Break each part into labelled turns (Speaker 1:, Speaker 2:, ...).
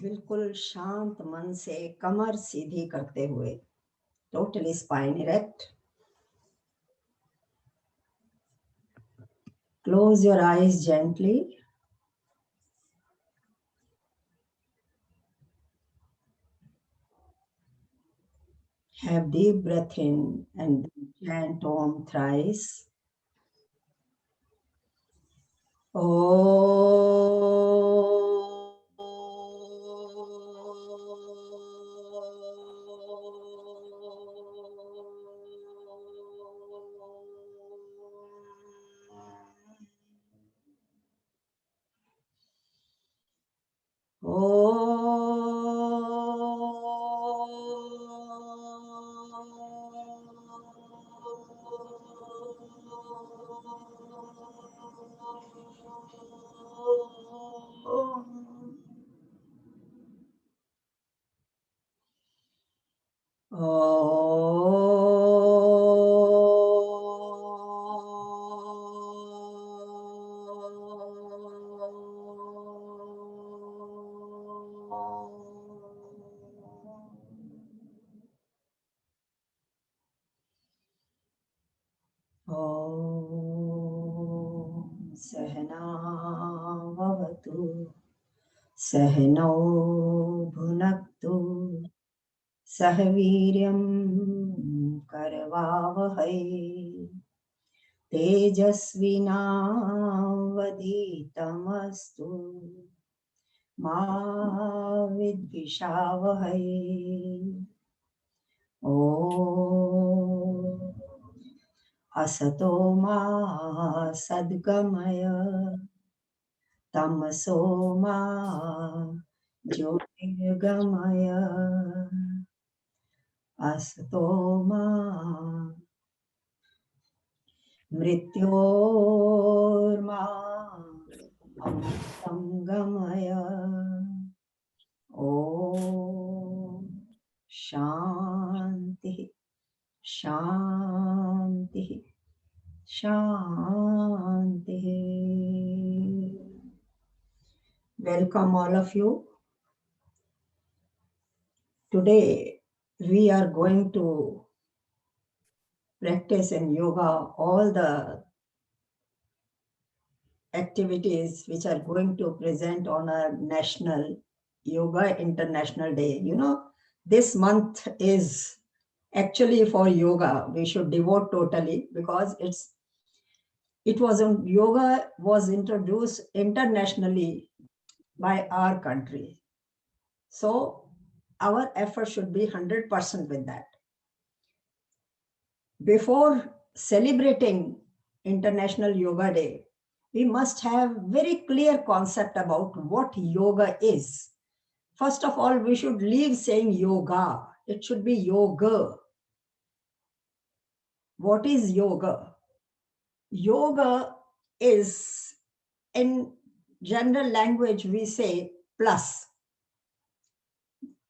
Speaker 1: बिल्कुल शांत मन से कमर सीधी करते हुए, totally spine erect. Close your eyes gently. Have deep breath in and chant Om thrice. सहनावतु सहनौ भुनक्तु सह वीर्यं करवावहै तेजस्विनावधीतमस्तु मा विद्विषावहै. ॐ असतो मा सद्गमय तमसो मा ज्योतिर्गमय असतो मा मृत्योर्मा अमृतं गमय. ॐ शांति शांति शांति. Welcome all of you. Today we are going to practice in yoga all the activities which are going to present on our National Yoga International Day. You know, this month is actually for yoga. We should devote totally because yoga was introduced internationally by our country. So our effort should be 100% with that. Before celebrating International Yoga Day, we must have very clear concept about what yoga is. First of all, we should leave saying yoga. It should be yoga. What is yoga? Yoga is, in general language, we say plus.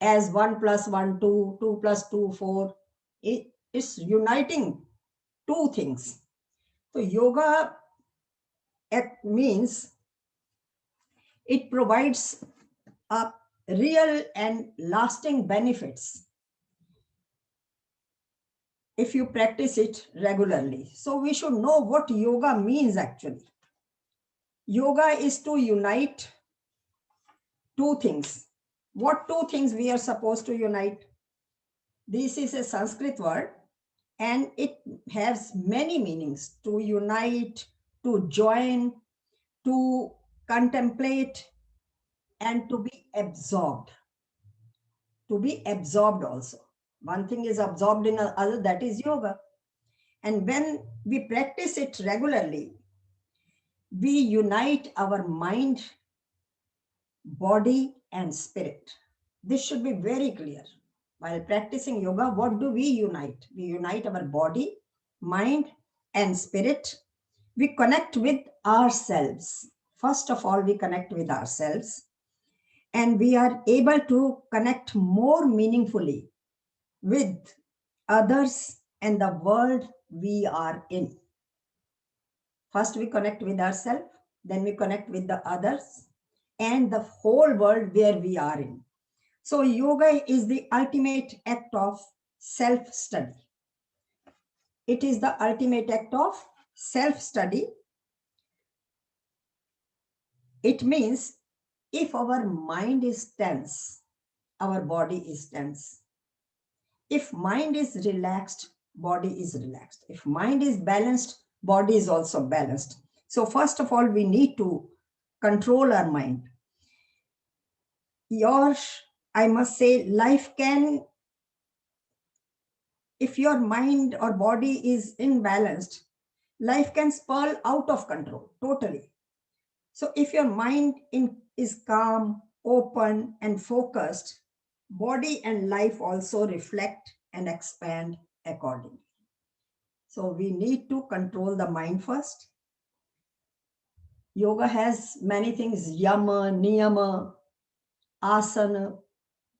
Speaker 1: As 1 + 1, 2, 2 + 2, 4. It is uniting two things. So yoga means it provides a real and lasting benefits if you practice it regularly. So we should know what yoga means actually. Yoga is to unite two things. What two things we are supposed to unite? This is a Sanskrit word and it has many meanings: to unite, to join, to contemplate, and to be absorbed. To be absorbed also. One thing is absorbed in another, that is yoga. And when we practice it regularly, we unite our mind, body, and spirit. This should be very clear. While practicing yoga, what do we unite? We unite our body, mind, and spirit. We connect with ourselves. First of all, we connect with ourselves. And we are able to connect more meaningfully with others and the world we are in. First, we connect with ourselves, then we connect with the others and the whole world where we are in. So yoga is the ultimate act of self-study. It is the ultimate act of self-study. It means if our mind is tense, our body is tense. If mind is relaxed, body is relaxed. If mind is balanced, body is also balanced. So first of all, we need to control our mind. I must say, life can, if your mind or body is imbalanced, life can spiral out of control totally. So if your mind is calm, open, and focused, body and life also reflect and expand accordingly. So we need to control the mind first. Yoga has many things: yama, niyama, asana,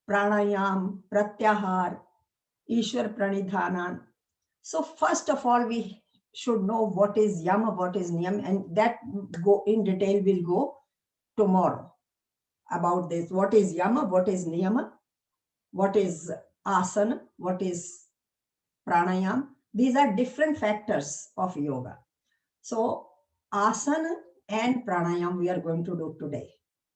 Speaker 1: pranayam, pratyahar, ishwar pranidhanan. So first of all, we should know what is yama, what is niyam, and that go in detail will go tomorrow about this. What is yama, what is niyama, what is asana, what is pranayam. These are different factors of yoga. So asana and pranayam we are going to do today.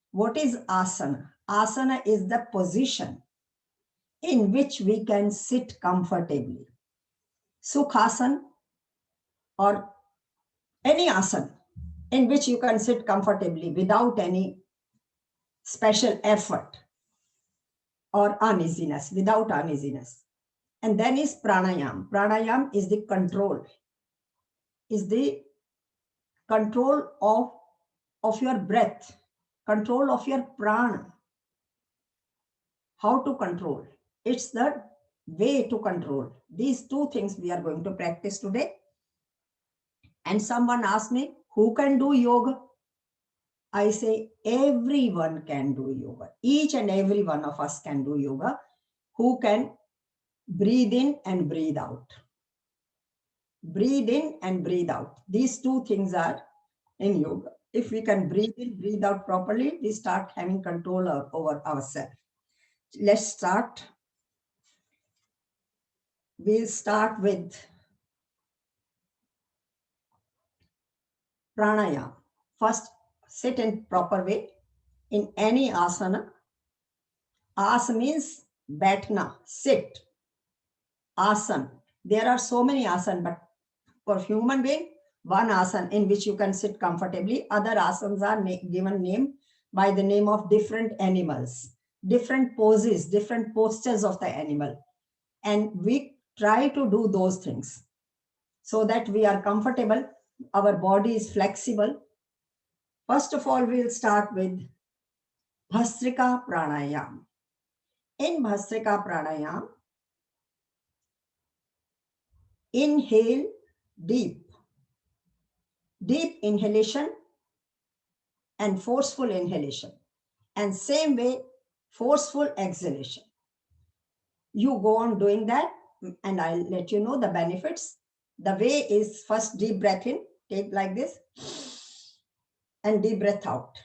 Speaker 1: What is asana? Asana is the position in which we can sit comfortably. Sukhasana or any asana in which you can sit comfortably without any special effort or uneasiness, without uneasiness. And then is pranayam. Pranayam is the control of your breath, control of your prana. How to control? It's the way to control. These two things we are going to practice today. And someone asked me, who can do yoga? I say everyone can do yoga. Each and every one of us can do yoga, who can breathe in and breathe out. Breathe in and breathe out. These two things are in yoga. If we can breathe in, breathe out properly, we start having control over ourselves. Let's start. We'll start with pranayama. First, sit in proper way in any asana. As means baithna, sit. Asan. There are so many asan, but for human being, one asan in which you can sit comfortably. Other asanas are given name by the name of different animals, different poses, different postures of the animal. And we try to do those things so that we are comfortable, our body is flexible. First of all, we'll start with Bhastrika Pranayam. In Bhastrika Pranayam, inhale deep inhalation and forceful inhalation, and same way forceful exhalation. You go on doing that and I'll let you know the benefits. The way is first deep breath in, take like this, and deep breath out.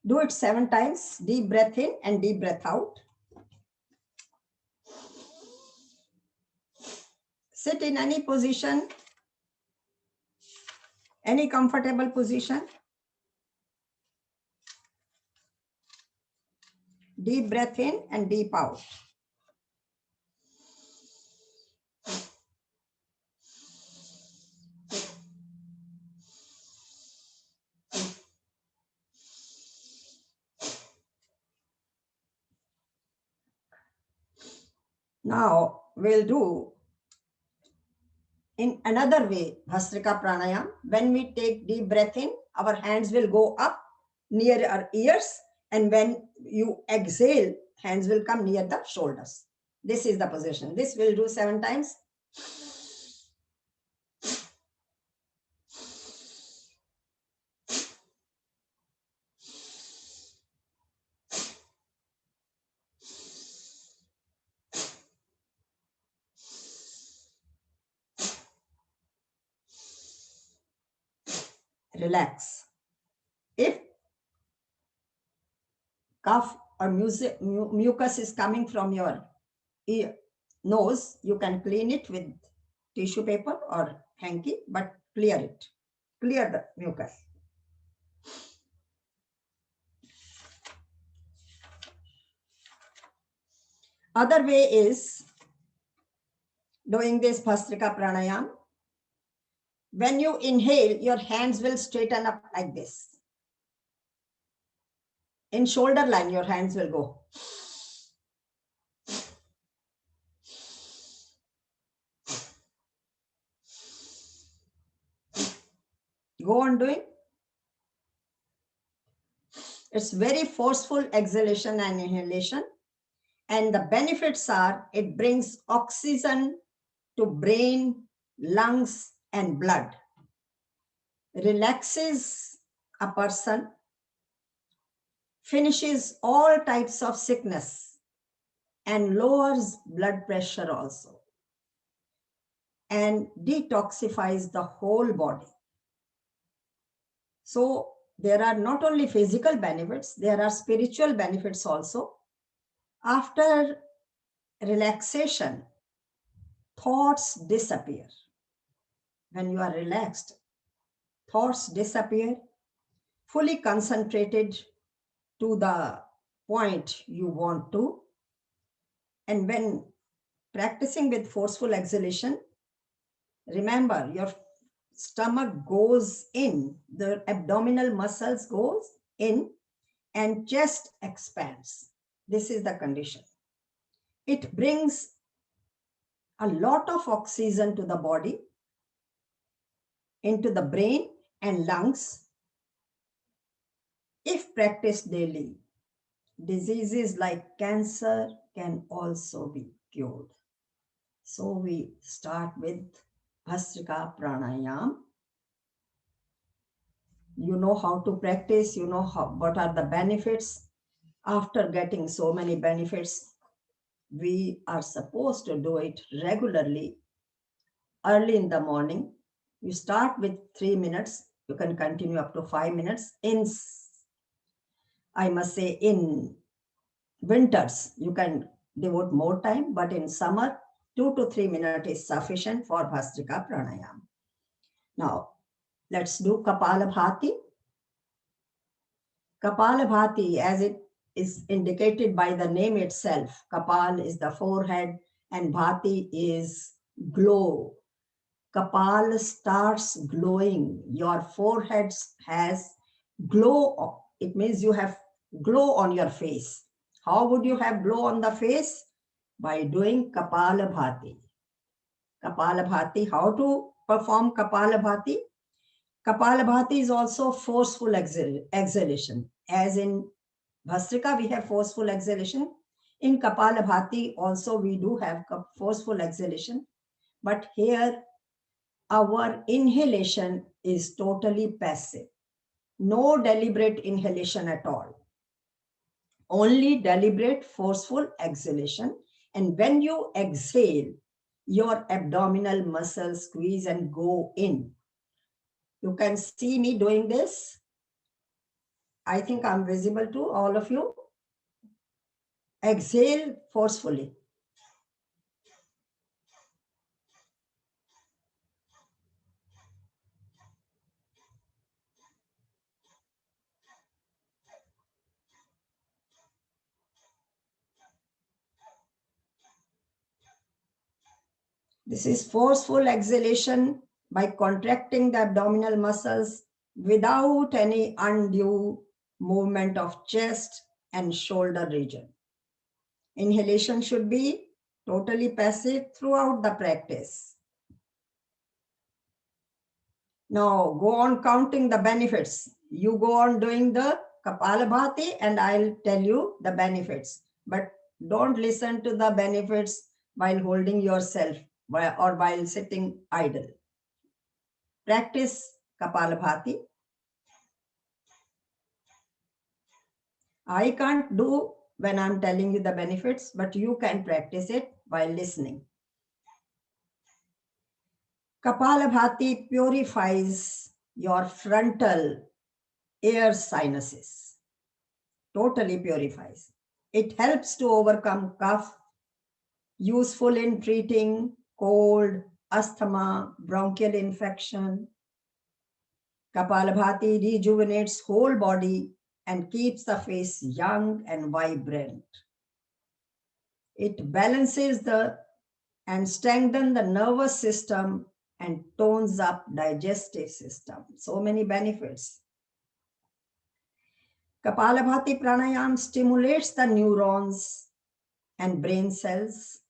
Speaker 1: Do it 7 times, deep breath in and deep breath out. Sit in any position, any comfortable position. Deep breath in and deep out. Now we'll do in another way, Bhastrika Pranayam. When we take deep breath in, our hands will go up near our ears. And when you exhale, hands will come near the shoulders. This is the position. This we'll do 7 times. Relax. If cough or mucus is coming from your ear, nose, you can clean it with tissue paper or hanky, but clear it. Clear the mucus. Other way is doing this Bhastrika Pranayam. When you inhale, your hands will straighten up like this. In shoulder line, your hands will go. Go on doing. It's very forceful exhalation and inhalation. And the benefits are, it brings oxygen to brain, lungs, and blood. Relaxes a person, finishes all types of sickness, and lowers blood pressure also, and detoxifies the whole body. So there are not only physical benefits, there are spiritual benefits also. After relaxation, thoughts disappear. When you are relaxed, thoughts disappear, fully concentrated to the point you want to. And when practicing with forceful exhalation, remember your stomach goes in, the abdominal muscles goes in, and chest expands. This is the condition. It brings a lot of oxygen to the body, into the brain and lungs. If practiced daily, diseases like cancer can also be cured. So we start with Bhastrika Pranayam. You know how to practice, you know what are the benefits. After getting so many benefits, we are supposed to do it regularly, early in the morning. You start with 3 minutes, you can continue up to 5 minutes. I must say, in winters, you can devote more time, but in summer, 2 to 3 minutes is sufficient for Bhastrika Pranayam. Now, let's do Kapalabhati. Kapalabhati, as it is indicated by the name itself, Kapal is the forehead and Bhati is glow. Kapal starts glowing. Your forehead has glow. It means you have glow on your face. How would you have glow on the face? By doing Kapalabhati. Kapalabhati, how to perform Kapalabhati? Kapalabhati is also forceful exhalation. As in Bhastrika, we have forceful exhalation. In Kapalabhati also we do have forceful exhalation. But here our inhalation is totally passive. No deliberate inhalation at all. Only deliberate forceful exhalation. And when you exhale, your abdominal muscles squeeze and go in. You can see me doing this. I think I'm visible to all of you. Exhale forcefully. This is forceful exhalation by contracting the abdominal muscles without any undue movement of chest and shoulder region. Inhalation should be totally passive throughout the practice. Now go on counting the benefits. You go on doing the Kapalabhati and I'll tell you the benefits. But don't listen to the benefits while holding yourself or while sitting idle. Practice Kapalabhati. I can't do when I'm telling you the benefits, but you can practice it while listening. Kapalabhati purifies your frontal air sinuses. Totally purifies. It helps to overcome cough, useful in treating cold, asthma, bronchial infection. Kapalabhati rejuvenates whole body and keeps the face young and vibrant. It balances and strengthens the nervous system and tones up digestive system. So many benefits. Kapalabhati pranayam stimulates the neurons and brain cells.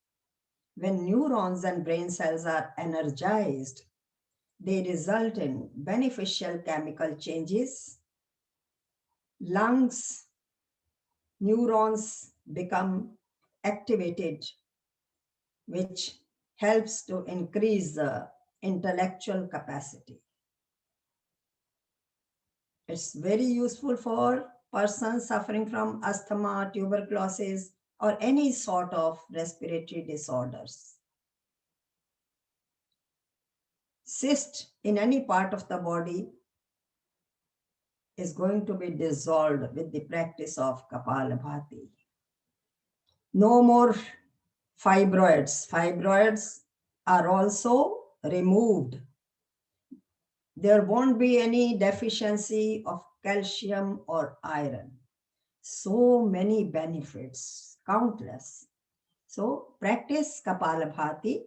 Speaker 1: When neurons and brain cells are energized, they result in beneficial chemical changes. Lungs, neurons become activated, which helps to increase the intellectual capacity. It's very useful for persons suffering from asthma, tuberculosis, or any sort of respiratory disorders. Cyst in any part of the body is going to be dissolved with the practice of Kapalabhati. No more fibroids. Fibroids are also removed. There won't be any deficiency of calcium or iron. So many benefits, countless. So practice Kapalabhati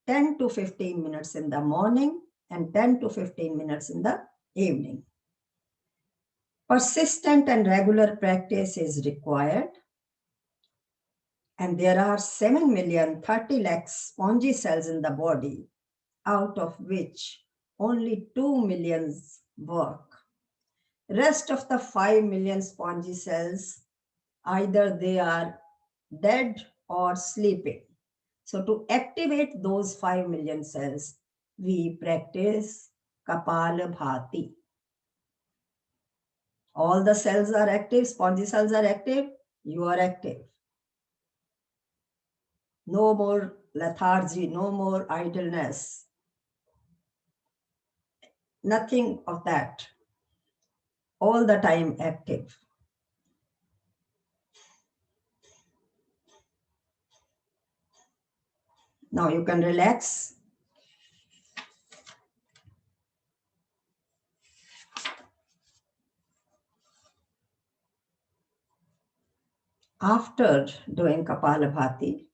Speaker 1: 10 to 15 minutes in the morning and 10 to 15 minutes in the evening. Persistent and regular practice is required. And there are 7,030,000 spongy cells in the body, out of which only 2 million work. Rest of the 5 million spongy cells, either they are dead or sleeping. So to activate those 5 million cells, we practice Kapalabhati. All the cells are active, spongy cells are active, you are active. No more lethargy, no more idleness. Nothing of that. All the time active. Now you can relax. After doing Kapalabhati,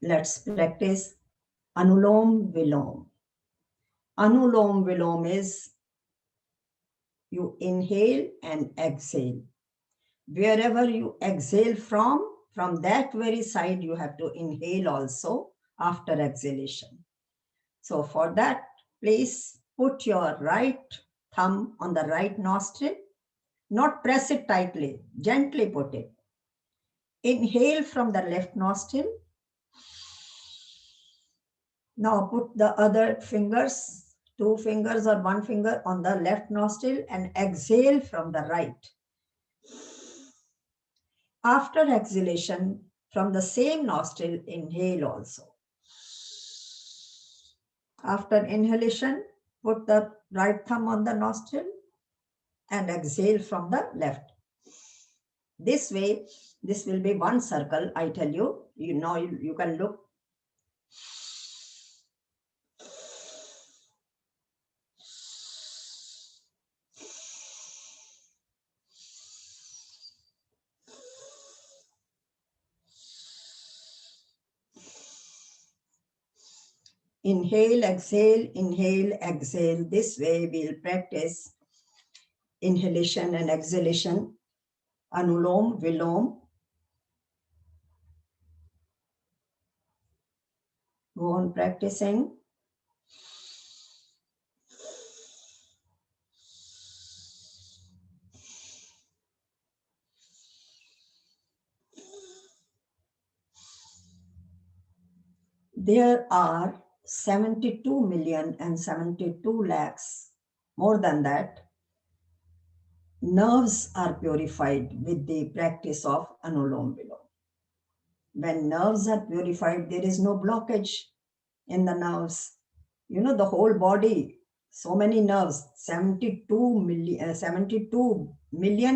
Speaker 1: let's practice Anulom Vilom. Anulom Vilom is you inhale and exhale. Wherever you exhale from that very side, you have to inhale also after exhalation. So for that, please put your right thumb on the right nostril, not press it tightly, gently put it. Inhale from the left nostril. Now put the other fingers, 2 fingers or 1 finger on the left nostril and exhale from the right. After exhalation, from the same nostril, inhale also. After inhalation, put the right thumb on the nostril and exhale from the left. This way, this will be one circle, I tell you. You know, you can look. Inhale, exhale, inhale, exhale. This way we'll practice inhalation and exhalation. Anulom, Vilom. Go on practicing. There are 72 million and 72 lakhs, more than that. Nerves are purified with the practice of Anulom Vilom. When nerves are purified, there is no blockage in the nerves. You know, the whole body, so many nerves, 72 million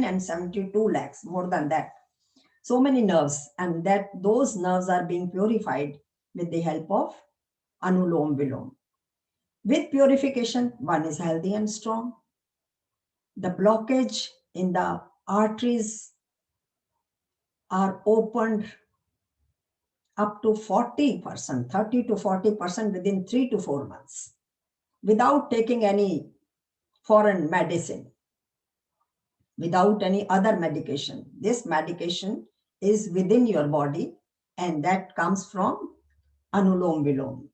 Speaker 1: and 72 lakhs, more than that. so many nerves, and that those nerves are being purified with the help of Anulom Vilom. With purification, one is healthy and strong. The blockage in the arteries are opened up to 40%, 30 to 40% within 3 to 4 months without taking any foreign medicine, without any other medication. This medication is within your body, and that comes from Anulom Vilom.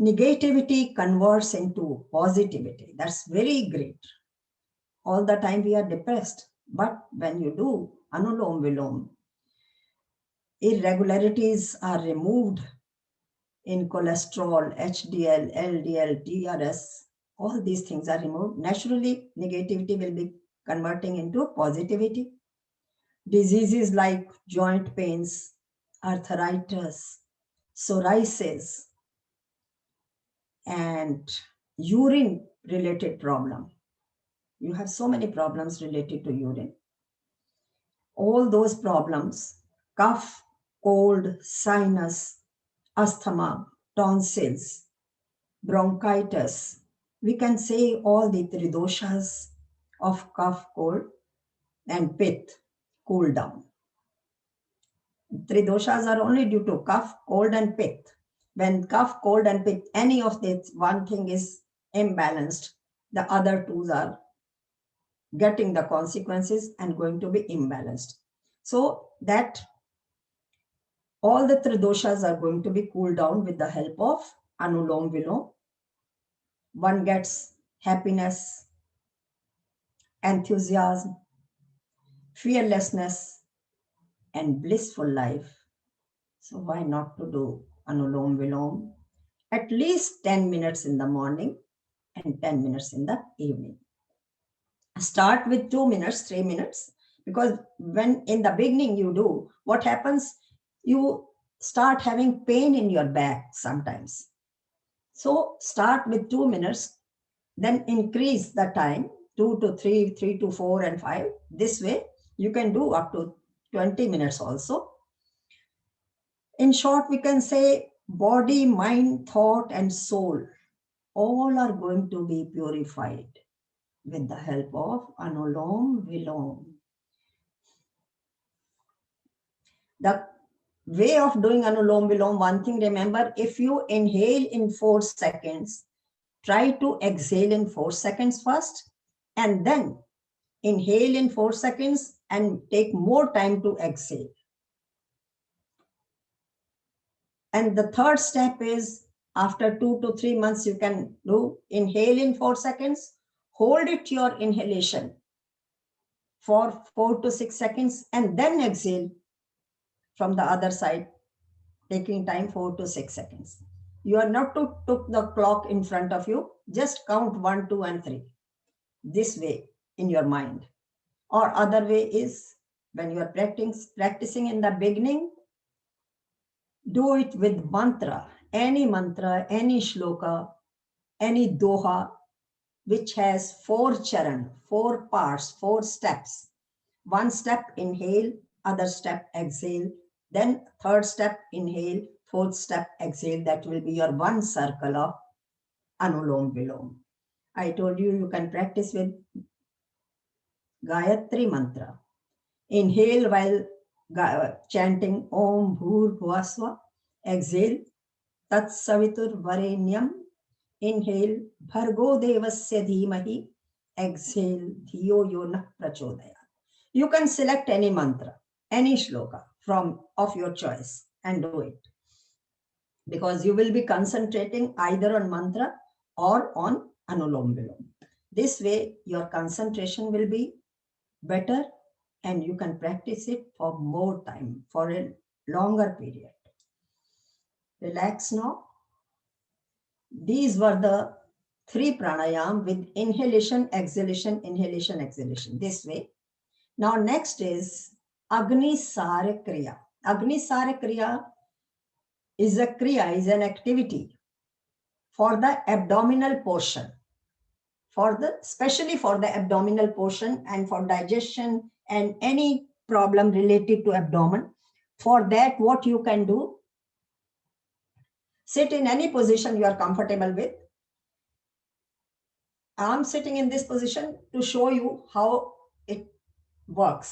Speaker 1: Negativity converts into positivity. That's very great. All the time we are depressed, but when you do Anulom Vilom, irregularities are removed in cholesterol, HDL, LDL, TRS. All these things are removed. Naturally, negativity will be converting into positivity. Diseases like joint pains, arthritis, psoriasis, and urine related problem. You have so many problems related to urine. All those problems, cough, cold, sinus, asthma, tonsils, bronchitis, we can say all the three doshas of cough, cold, and pith cool down. Three doshas are only due to cough, cold, and pith. When cough, cold, and pith, any of this one thing is imbalanced, the other two are getting the consequences and going to be imbalanced. So that all the three doshas are going to be cooled down with the help of Anulom Vilom. One gets happiness, enthusiasm, fearlessness, and blissful life. So why not to do Anulom Vilom? At least 10 minutes in the morning and 10 minutes in the evening. Start with 2 minutes, 3 minutes, because when in the beginning you do, what happens? You start having pain in your back sometimes. So start with 2 minutes, then increase the time 2 to 3, 3 to 4, and 5. This way you can do up to 20 minutes also. In short, we can say body, mind, thought, and soul all are going to be purified with the help of Anulom Vilom. The way of doing Anulom Vilom, one thing remember, if you inhale in 4 seconds, try to exhale in 4 seconds first, and then inhale in 4 seconds and take more time to exhale. And the third step is after 2 to 3 months, you can do inhale in 4 seconds, hold it your inhalation for 4 to 6 seconds, and then exhale from the other side, taking time 4 to 6 seconds. You are not to put the clock in front of you, just count 1, 2, and 3. This way in your mind. Or other way is when you are practicing in the beginning, do it with mantra, any shloka, any doha, which has 4 charan, 4 parts, 4 steps. One step inhale, other step exhale, then third step inhale, fourth step exhale. That will be your one circle of Anulom Vilom. I told you you can practice with Gayatri mantra. Inhale while chanting Om Bhur Bhuvasva. Exhale Tat Savitur Varenyam. Inhale Bhargo Devasya Dhimahi. Exhale Dhiyo Yona Prachodaya. You can select any mantra, any shloka of your choice and do it. Because you will be concentrating either on mantra or on Anulom Vilom. This way your concentration will be better and you can practice it for more time, for a longer period. Relax now. These were the 3 pranayam with inhalation, exhalation, inhalation, exhalation. This way. Now next is Agni Sara Kriya. Agni Sara Kriya is an activity for the abdominal portion, especially for the abdominal portion and for digestion and any problem related to abdomen. For that, what you can do, sit in any position you are comfortable with. I'm sitting in this position to show you how it works.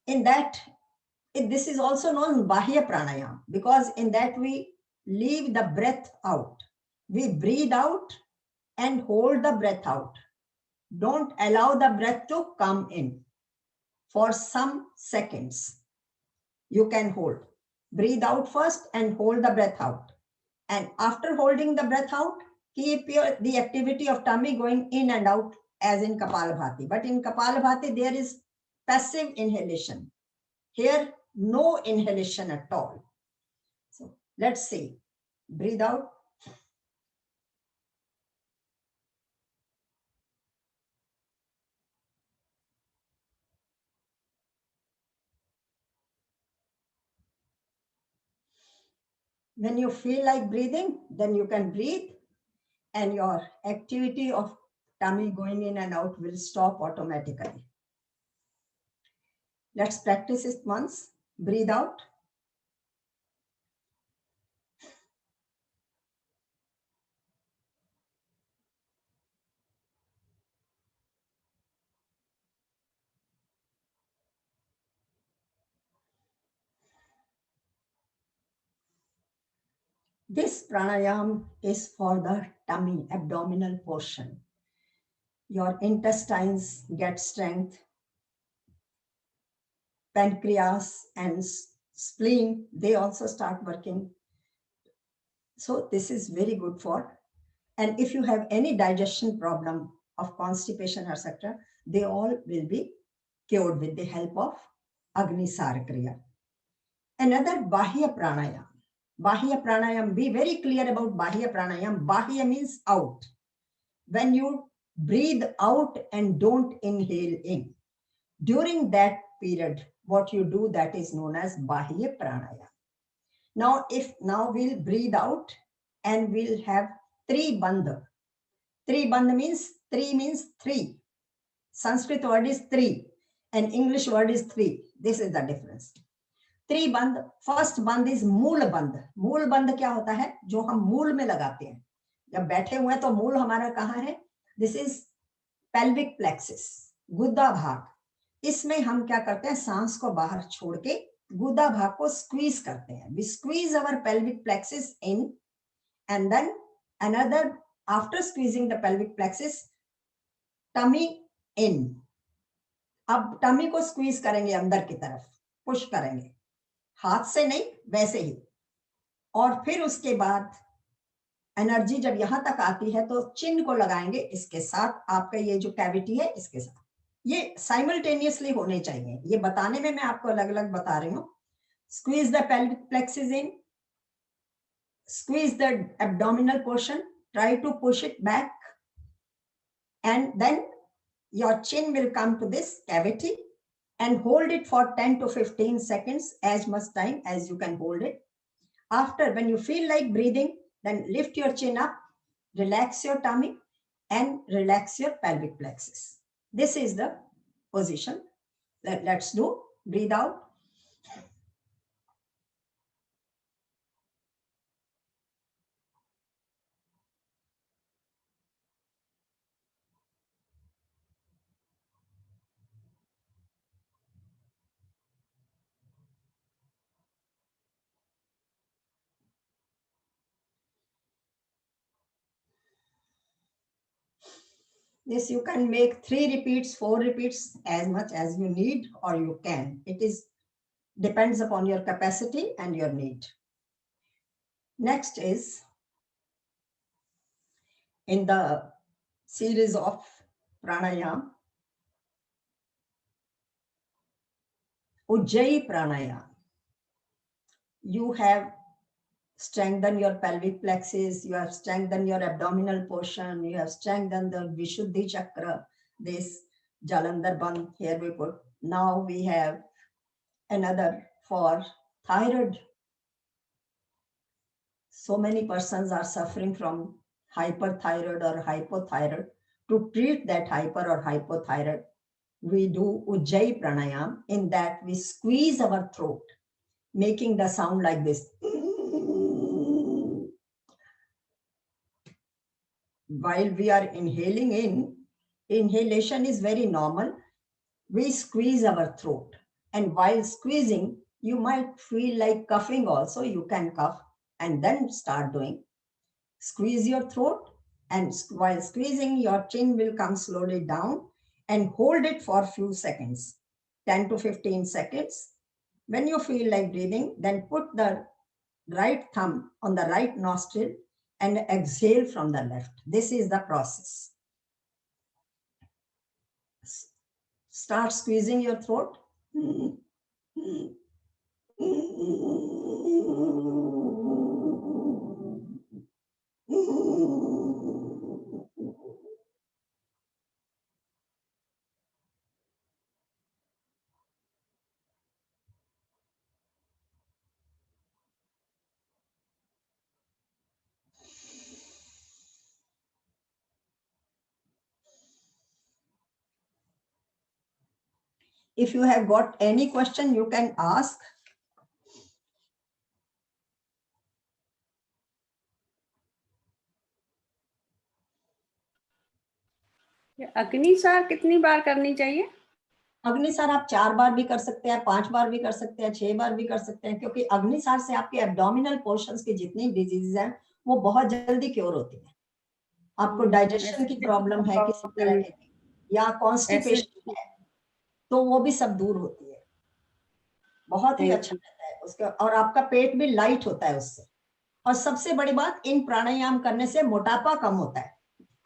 Speaker 1: In that, this is also known Bahya Pranayama, because in that we leave the breath out. We breathe out and hold the breath out. Don't allow the breath to come in for some seconds. You can hold. Breathe out first and hold the breath out. And after holding the breath out, keep the activity of tummy going in and out as in Kapalabhati. But in Kapalabhati, there is passive inhalation. Here, no inhalation at all. So let's see. Breathe out. When you feel like breathing, then you can breathe and your activity of tummy going in and out will stop automatically. Let's practice it once. Breathe out. This pranayam is for the tummy, abdominal portion. Your intestines get strength. Pancreas and spleen, they also start working. So this is very good for. And if you have any digestion problem of constipation, etc., they all will be cured with the help of Agnisar Kriya. Another Bahya Pranayam. Bahya Pranayam, be very clear about Bahya Pranayam. Bahya means out. When you breathe out and don't inhale in, during that period, what you do, that is known as Bahya Pranayam. Now, we'll breathe out and we'll have three bandha. Three bandha means three. Sanskrit word is three and English word is three. This is the difference. Three बंद. First बंद is मूल बंद. मूल बंद क्या होता है? जो हम मूल में लगाते हैं. जब बैठे हुए हैं तो मूल हमारा कहाँ है? दिस इज पेल्विक प्लेक्सिस, गुद्दा भाग. इसमें हम क्या करते हैं? सांस को बाहर छोड़ के गुद्दा भाग को स्क्वीज करते हैं. We squeeze our pelvic plexus in and then another, after squeezing the pelvic plexus, tummy in. अब टमी को स्क्वीज करेंगे अंदर की तरफ, पुश करेंगे, हाथ से नहीं, वैसे ही. और फिर उसके बाद एनर्जी जब यहां तक आती है तो चिन्ह को लगाएंगे इसके साथ, आपका ये जो कैविटी है इसके साथ. ये साइमल्टेनियसली होने चाहिए. ये बताने में मैं आपको अलग अलग बता रही हूँ. Squeeze the pelvic plexus in, squeeze the abdominal portion, try to push it back, and then your chin will come to this cavity and hold it for 10 to 15 seconds, as much time as you can hold it. After, when you feel like breathing, then lift your chin up, relax your tummy, and relax your pelvic plexus. This is the position. Let's do. Breathe out. This you can make 3 repeats, 4 repeats, as much as you need or you can. It is depends upon your capacity and your need. Next is, in the series of pranayam, Ujjayi pranayam. You have strengthened your pelvic plexus, you have strengthened your abdominal portion, you have strengthened the Vishuddhi chakra, this Jalandhar Bandh, here we put. Now we have another for thyroid. So many persons are suffering from hyperthyroid or hypothyroid. To treat that hyper or hypothyroid, we do Ujjayi Pranayam. In that, we squeeze our throat, making the sound like this. While we are inhaling in, inhalation is very normal. We squeeze our throat. And while squeezing, you might feel like coughing also. You can cough and then start doing. Squeeze your throat, and while squeezing, your chin will come slowly down, and hold it for a few seconds, 10 to 15 seconds. When you feel like breathing, then put the right thumb on the right nostril and exhale from the left. This is the process. Start squeezing your throat. If you have got any question, you can ask.
Speaker 2: Agnisar कितनी बार करनी चाहिए?
Speaker 1: अग्निसार आप 4 बार भी कर सकते हैं, 5 बार भी कर सकते हैं, 6 बार भी कर सकते हैं, क्योंकि अग्निसार से आपके एब्डोमिनल पोर्शंस की जितनी डिजीज हैं वो बहुत जल्दी क्योर होती है। आपको डाइजेशन की प्रॉब्लम है किसी तरह की, या कॉन्स्टिपेशन है, तो वो भी सब दूर होती है। बहुत ही अच्छा रहता है उसके, और आपका पेट भी लाइट होता है उससे। और सबसे बड़ी बात, इन प्राणायाम करने से मोटापा कम होता है,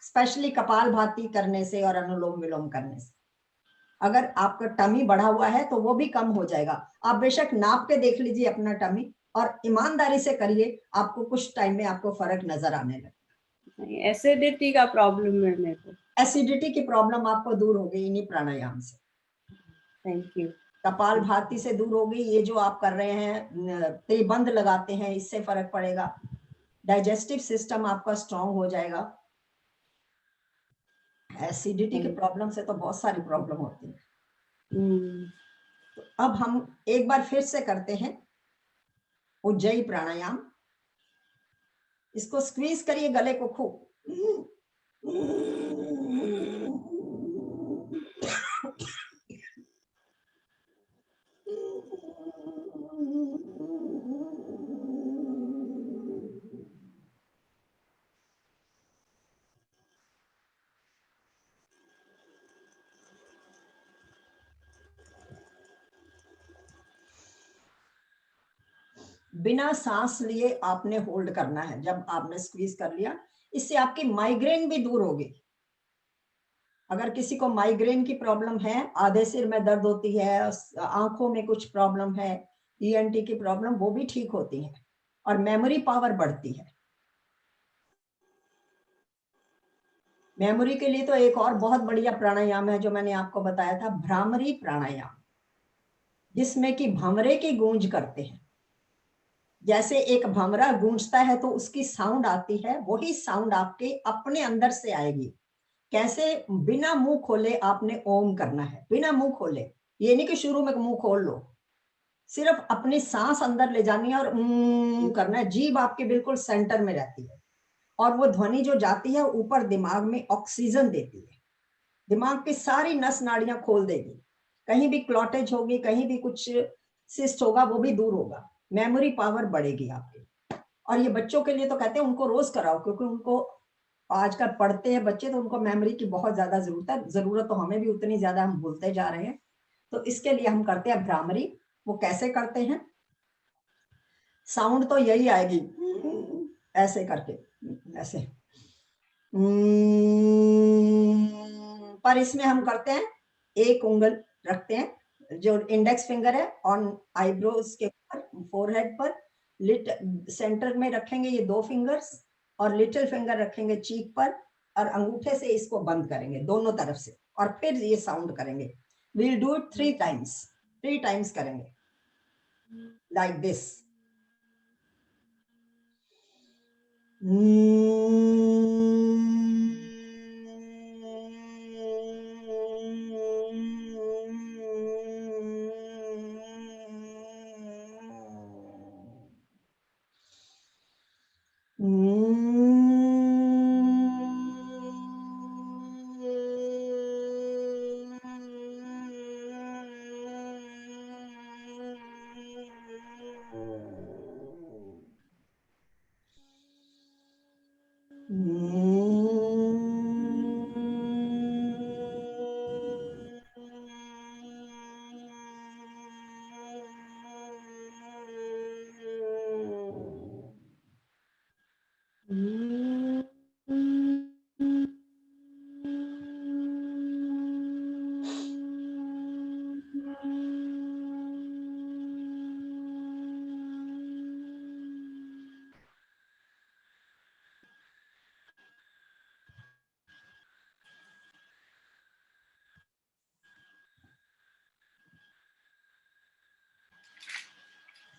Speaker 1: स्पेशली कपालभाति करने से और अनुलोम विलोम करने से। अगर आपका टमी बढ़ा हुआ है तो वो भी कम हो जाएगा। आप बेशक नाप के देख लीजिए अपना टमी, और ईमानदारी से करिए, आपको कुछ टाइम में आपको फर्क नजर आने लगेगा।
Speaker 2: एसिडिटी का प्रॉब्लम है मेरे को।
Speaker 1: एसिडिटी की प्रॉब्लम आपको दूर हो गई इन्हीं प्राणायाम से।
Speaker 2: Thank you.
Speaker 1: कपालभाति से दूर हो गई। ये जो आप कर रहे हैं, त्रिबंध लगाते हैं, इससे फर्क पड़ेगा। डाइजेस्टिव सिस्टम आपका स्ट्रांग हो जाएगा। एसिडिटी के प्रॉब्लम से तो बहुत सारी प्रॉब्लम होती है। तो अब हम एक बार फिर से करते हैं उज्जयी प्राणायाम। इसको स्क्वीज करिए गले को खूब। बिना सांस लिए आपने होल्ड करना है। जब आपने स्क्वीज कर लिया, इससे आपकी माइग्रेन भी दूर होगी। अगर किसी को माइग्रेन की प्रॉब्लम है, आधे सिर में दर्द होती है, आंखों में कुछ प्रॉब्लम है, ईएनटी की प्रॉब्लम, वो भी ठीक होती है, और मेमोरी पावर बढ़ती है। मेमोरी के लिए तो एक और बहुत बढ़िया प्राणायाम है जो मैंने आपको बताया था, भ्रामरी प्राणायाम, जिसमें कि भंवरे की गूंज करते हैं। जैसे एक भंवरा गूंजता है तो उसकी साउंड आती है, वही साउंड आपके अपने अंदर से आएगी। कैसे? बिना मुंह खोले आपने ओम करना है, बिना मुंह खोले। ये नहीं कि शुरू में मुंह खोल लो, सिर्फ अपनी सांस अंदर ले जानी है और करना है। जीभ आपके बिल्कुल सेंटर में रहती है, और वो ध्वनि जो जाती है ऊपर दिमाग में ऑक्सीजन देती है, दिमाग की सारी नस नाड़ियां खोल देगी। कहीं भी क्लॉटेज होगी, कहीं भी कुछ सिस्ट होगा, वो भी दूर होगा। मेमोरी पावर बढ़ेगी आपकी। और ये बच्चों के लिए तो कहते हैं उनको रोज कराओ, क्योंकि उनको आजकल पढ़ते हैं बच्चे, तो उनको मेमोरी की बहुत ज्यादा जरूरत है। जरूरत तो हमें भी उतनी ज्यादा, हम भूलते जा रहे हैं। तो इसके लिए हम करते हैं भ्रामरी। वो कैसे करते हैं? साउंड तो यही आएगी, ऐसे करके, ऐसे। पर इसमें हम करते हैं, एक उंगल रखते हैं, जो इंडेक्स फिंगर है, ऑन आईब्रोज के ऊपर, फोरहेड पर। लिट सेंटर में रखेंगे ये 2 फिंगर्स, और लिटिल फिंगर रखेंगे चीक पर, और अंगूठे से इसको बंद करेंगे दोनों तरफ से, और फिर ये साउंड करेंगे। We'll do it 3 times, 3 times करेंगे like this.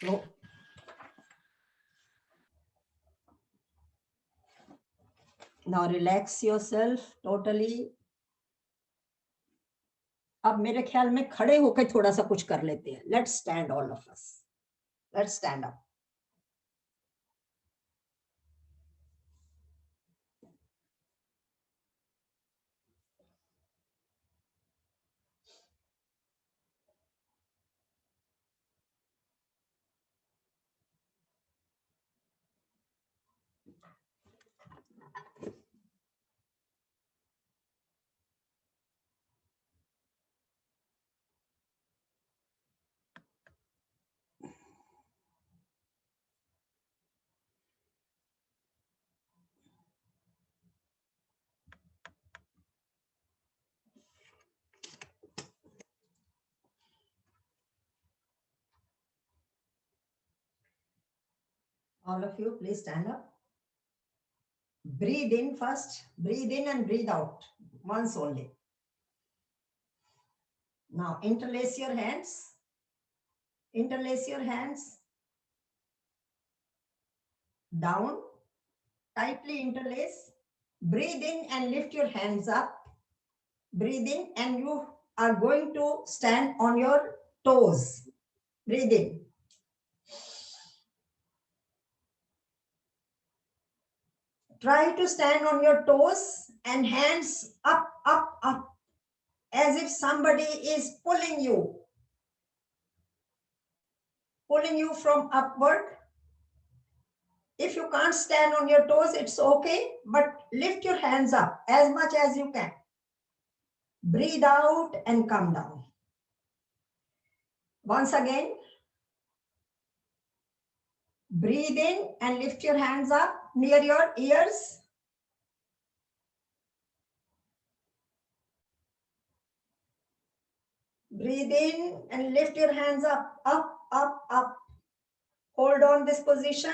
Speaker 1: Slow. Now relax yourself totally. अब मेरे ख्याल में खड़े होकर थोड़ा सा कुछ कर लेते हैं. Let's stand, all of us. Let's stand up. All of you, please stand up. Breathe in first. Breathe in and breathe out. Once only. Now interlace your hands. Interlace your hands. Down. Tightly interlace. Breathe in and lift your hands up. Breathe in and you are going to stand on your toes. Breathe in. Try to stand on your toes and hands up, up, up, as if somebody is pulling you from upward. If you can't stand on your toes, it's okay, but lift your hands up as much as you can. Breathe out and come down. Once again, breathe in and lift your hands up near your ears. Breathe in and lift your hands up, up, up, up. Hold on this position.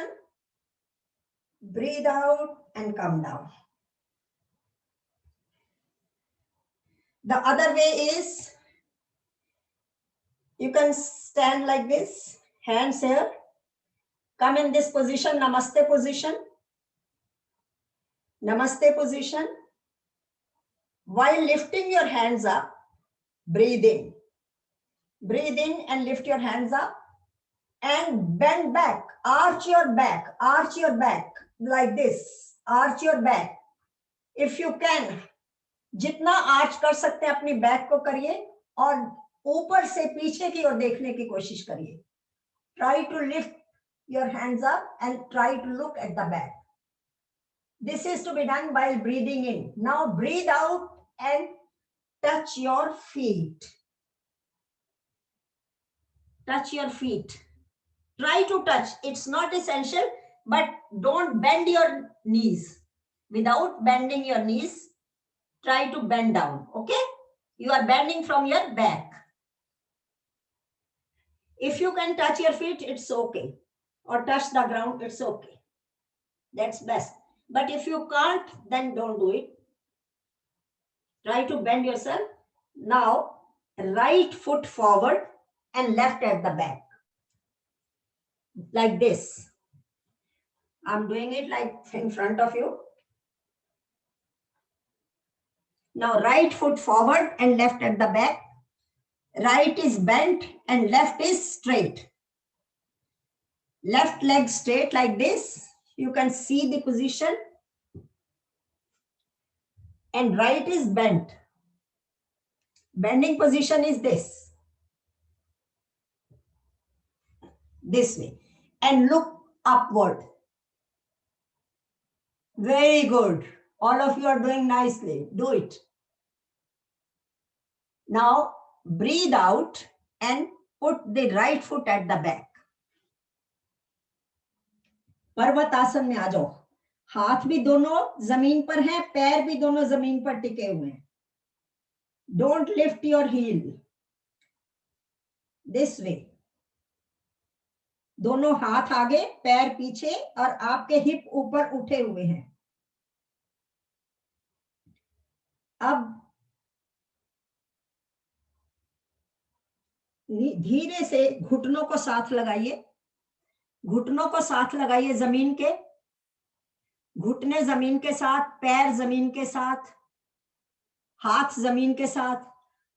Speaker 1: Breathe out and come down. The other way is, you can stand like this, hands here. Come in this position, namaste position. Namaste position. While lifting your hands up, breathe in. Breathe in and lift your hands up and bend back. Arch your back like this. Arch your back. If you can, जितना arch कर सकते हैं अपनी back को करिए और ऊपर से पीछे की ओर देखने की कोशिश करिए. Try to lift your hands up and try to look at the back. This is to be done while breathing in. Now breathe out and touch your feet. Touch your feet. Try to touch. It's not essential, but don't bend your knees. Without bending your knees, try to bend down. Okay? You are bending from your back. If you can touch your feet, it's okay. Or touch the ground, it's okay. That's best. But if you can't, then don't do it. Try to bend yourself. Now, right foot forward and left at the back. Like this. I'm doing it like in front of you. Now, right foot forward and left at the back. Right is bent and left is straight. Left leg straight like this. You can see the position. And right is bent. Bending position is this. This way. And look upward. Very good. All of you are doing nicely. Do it. Now, breathe out and put the right foot at the back. पर्वतासन में आ जाओ. हाथ भी दोनों जमीन पर हैं, पैर भी दोनों जमीन पर टिके हुए हैं. Don't lift your heel. This way. दोनों हाथ आगे, पैर पीछे और आपके हिप ऊपर उठे हुए हैं. अब धीरे से घुटनों को साथ लगाइए. घुटनों को साथ लगाइए जमीन के, घुटने जमीन के साथ, पैर जमीन के साथ, हाथ जमीन के साथ।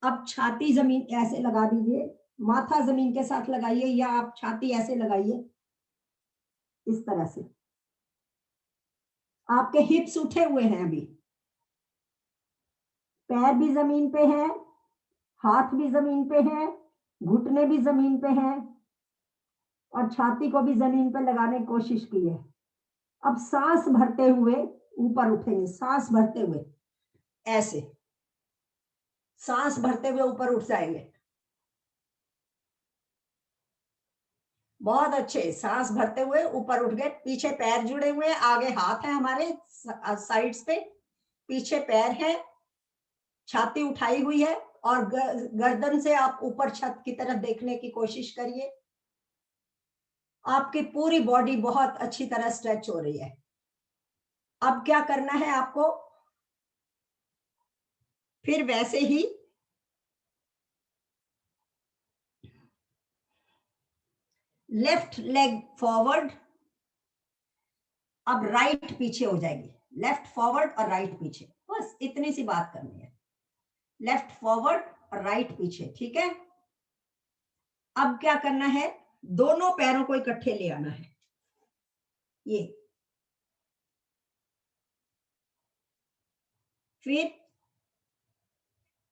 Speaker 1: अब छाती जमीन ऐसे लगा दीजिए, माथा जमीन के साथ लगाइए, या आप छाती ऐसे लगाइए इस तरह से। आपके हिप्स उठे हुए हैं अभी, पैर भी जमीन पे हैं, हाथ भी जमीन पे हैं, घुटने भी जमीन पे हैं, और छाती को भी जमीन पे लगाने की कोशिश की है। अब सांस भरते हुए ऊपर उठेंगे, सांस भरते हुए ऐसे, सांस भरते हुए ऊपर उठ जाएंगे। बहुत अच्छे, सांस भरते हुए ऊपर उठ गए। पीछे पैर जुड़े हुए हैं, आगे हाथ है हमारे साइड्स पे, पीछे पैर है, छाती उठाई हुई है, और गर्दन से आप ऊपर छत की तरफ देखने की कोशिश करिए। आपकी पूरी बॉडी बहुत अच्छी तरह स्ट्रेच हो रही है। अब क्या करना है आपको, फिर वैसे ही लेफ्ट लेग फॉरवर्ड, अब राइट पीछे हो जाएगी, लेफ्ट फॉरवर्ड और राइट पीछे, बस इतनी सी बात करनी है, लेफ्ट फॉरवर्ड और राइट पीछे, ठीक है। अब क्या करना है, दोनों पैरों को इकट्ठे ले आना है, ये, फिर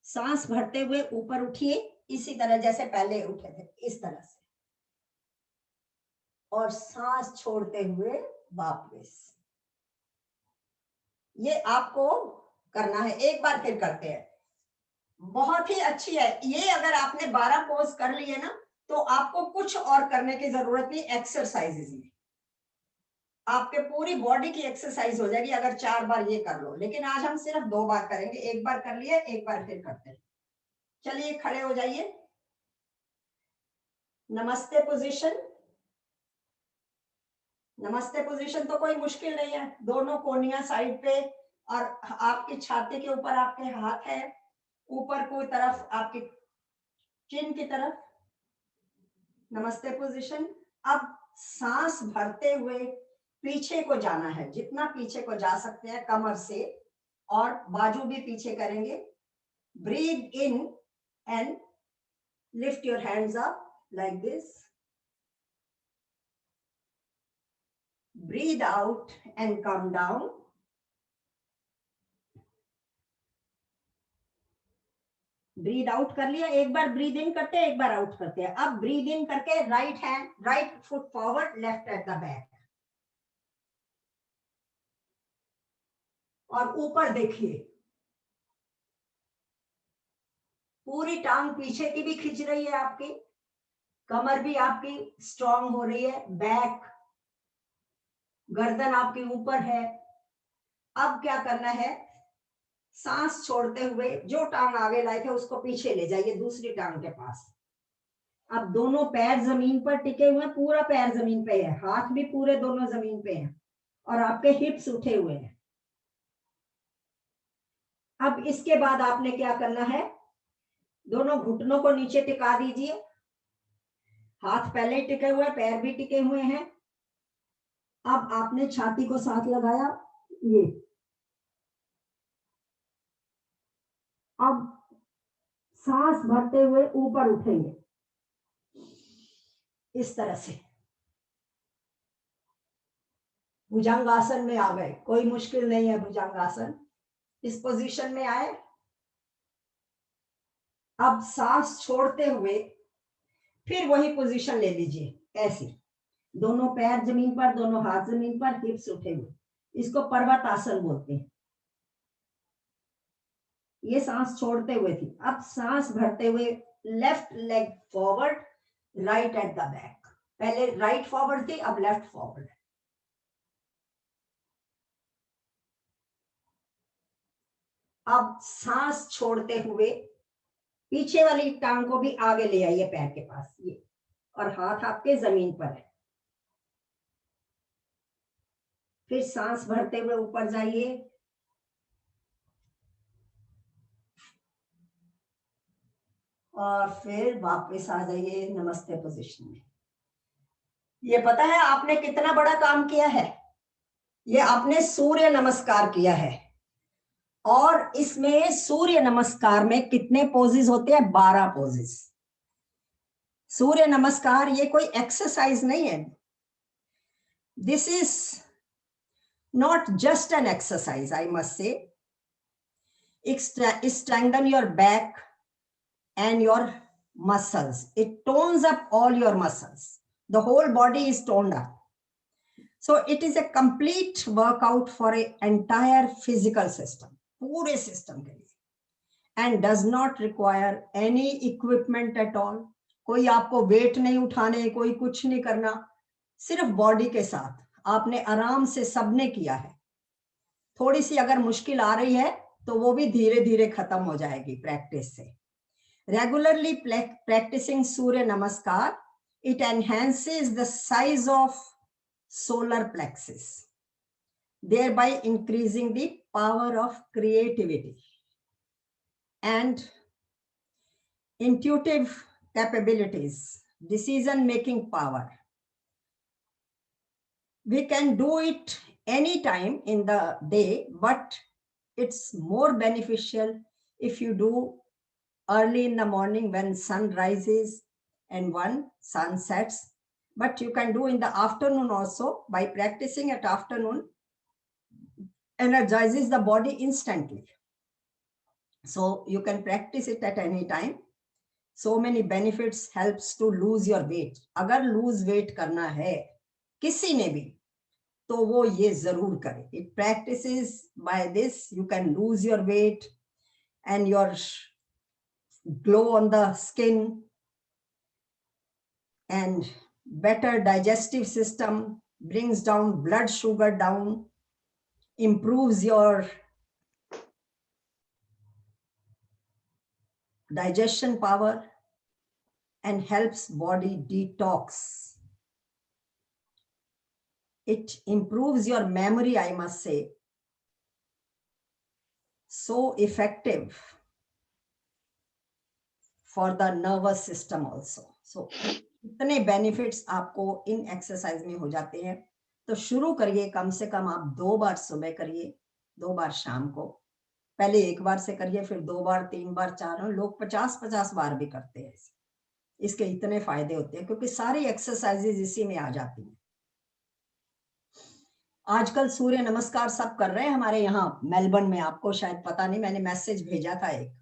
Speaker 1: सांस भरते हुए ऊपर उठिए, इसी तरह जैसे पहले उठे थे, इस तरह से, और सांस छोड़ते हुए वापस। ये आपको करना है, एक बार फिर करते हैं। बहुत ही अच्छी है ये, अगर आपने 12 पोज कर लिए ना, तो आपको कुछ और करने की जरूरत नहीं एक्सरसाइजेज में, आपके पूरी बॉडी की एक्सरसाइज हो जाएगी अगर 4 बार ये कर लो। लेकिन आज हम सिर्फ 2 बार करेंगे, एक बार कर लिए, एक बार फिर करते हैं। चलिए खड़े हो जाइए, नमस्ते पोजीशन। नमस्ते पोजीशन तो कोई मुश्किल नहीं है, दोनों कोनियां साइड पे, और आपकी छाती के ऊपर आपके हाथ है, ऊपर कोई तरफ आपके चिन की तरफ, नमस्ते पोजीशन। अब सांस भरते हुए पीछे को जाना है, जितना पीछे को जा सकते हैं कमर से, और बाजू भी पीछे करेंगे। Breathe in and lift your hands up like this, breathe out and come down, breathe out कर लिया, एक बार ब्रीद इन करते हैं, एक बार आउट करते हैं। अब ब्रीद इन करके right hand, right foot forward, left at the back, और ऊपर देखिए, पूरी टांग पीछे की भी खिंच रही है आपकी, कमर भी आपकी स्ट्रांग हो रही है, बैक, गर्दन आपकी ऊपर है। अब क्या करना है, सांस छोड़ते हुए जो टांग आगे लाए थे उसको पीछे ले जाइए, दूसरी टांग के पास। अब दोनों पैर जमीन पर टिके हुए, पूरा पैर जमीन पे है, हाथ भी पूरे दोनों जमीन पे हैं, और आपके हिप्स उठे हुए हैं। अब इसके बाद आपने क्या करना है, दोनों घुटनों को नीचे टिका दीजिए, हाथ पहले टिके हुए, पैर भी टिके हुए हैं। अब आपने छाती को साथ लगाया, ये, अब सांस भरते हुए ऊपर उठेंगे इस तरह से, भुजंगासन में आ गए, कोई मुश्किल नहीं है भुजंगासन। इस पोजीशन में आए, अब सांस छोड़ते हुए फिर वही पोजीशन ले लीजिए, ऐसी, दोनों पैर जमीन पर, दोनों हाथ जमीन पर, हिप्स उठे हुए, इसको पर्वत आसन बोलते हैं। ये सांस छोड़ते हुए थी। अब सांस भरते हुए left leg forward, right at the back, पहले राइट फॉरवर्ड थी, अब लेफ्ट फॉरवर्ड। अब सांस छोड़ते हुए पीछे वाली टांग को भी आगे ले आइए पैर के पास, ये, और हाथ आपके जमीन पर है। फिर सांस भरते हुए ऊपर जाइए, और फिर वापस आ जाइए नमस्ते पोजीशन में। ये पता है आपने कितना बड़ा काम किया है? ये आपने सूर्य नमस्कार किया है, और इसमें सूर्य नमस्कार में कितने पोजेस होते हैं? 12 पोजेस। सूर्य नमस्कार ये कोई एक्सरसाइज नहीं है, this is not just an exercise, I must say. It strengthens your back and your muscles. It tones up all your muscles. The whole body is toned up. So it is a complete workout for an entire physical system, पूरे system के लिए, and does not require any equipment at all. कोई आपको wait नहीं उठाने, कोई कुछ नहीं करना, सिर्फ बॉडी के साथ आपने आराम से सबने किया है। थोड़ी सी अगर मुश्किल आ रही है तो वो भी धीरे धीरे खत्म हो जाएगी प्रैक्टिस से। रेगुलरली प्रैक्टिसिंग सूर्य नमस्कार, it enhances the size of solar plexus, thereby increasing the power of creativity and intuitive capabilities, decision making power. We can do it anytime in the day, but it's more beneficial if you do early in the morning when sun rises and when sun sets. But you can do in the afternoon also. By practicing at afternoon, energizes the body instantly. So you can practice it at any time. So many benefits, helps to lose your weight. अगर lose weight करना है किसी ने भी, तो वो ये जरूर करे। It practices by this, you can lose your weight and your glow on the skin and better digestive system, brings down blood sugar down, improves your digestion power and helps body detox. It improves your memory, I must say. So effective for the nervous system also. So इतने benefits आपको इन exercise में हो जाते हैं। तो शुरू करिए, कम से कम आप 2 बार सुबह करिए, 2 बार शाम को। पहले 1 बार से करिए, फिर 2 बार, 3 बार, 4 बार, लोग 50-50 बार भी करते हैं। इसके इतने फायदे होते हैं क्योंकि सारी एक्सरसाइजेज इसी में आ जाती हैं। आजकल सूर्य नमस्कार सब कर रहे हैं हमारे यहाँ मेलबर्न में, आपको शायद पता नहीं, मैंने मैसेज भेजा था एक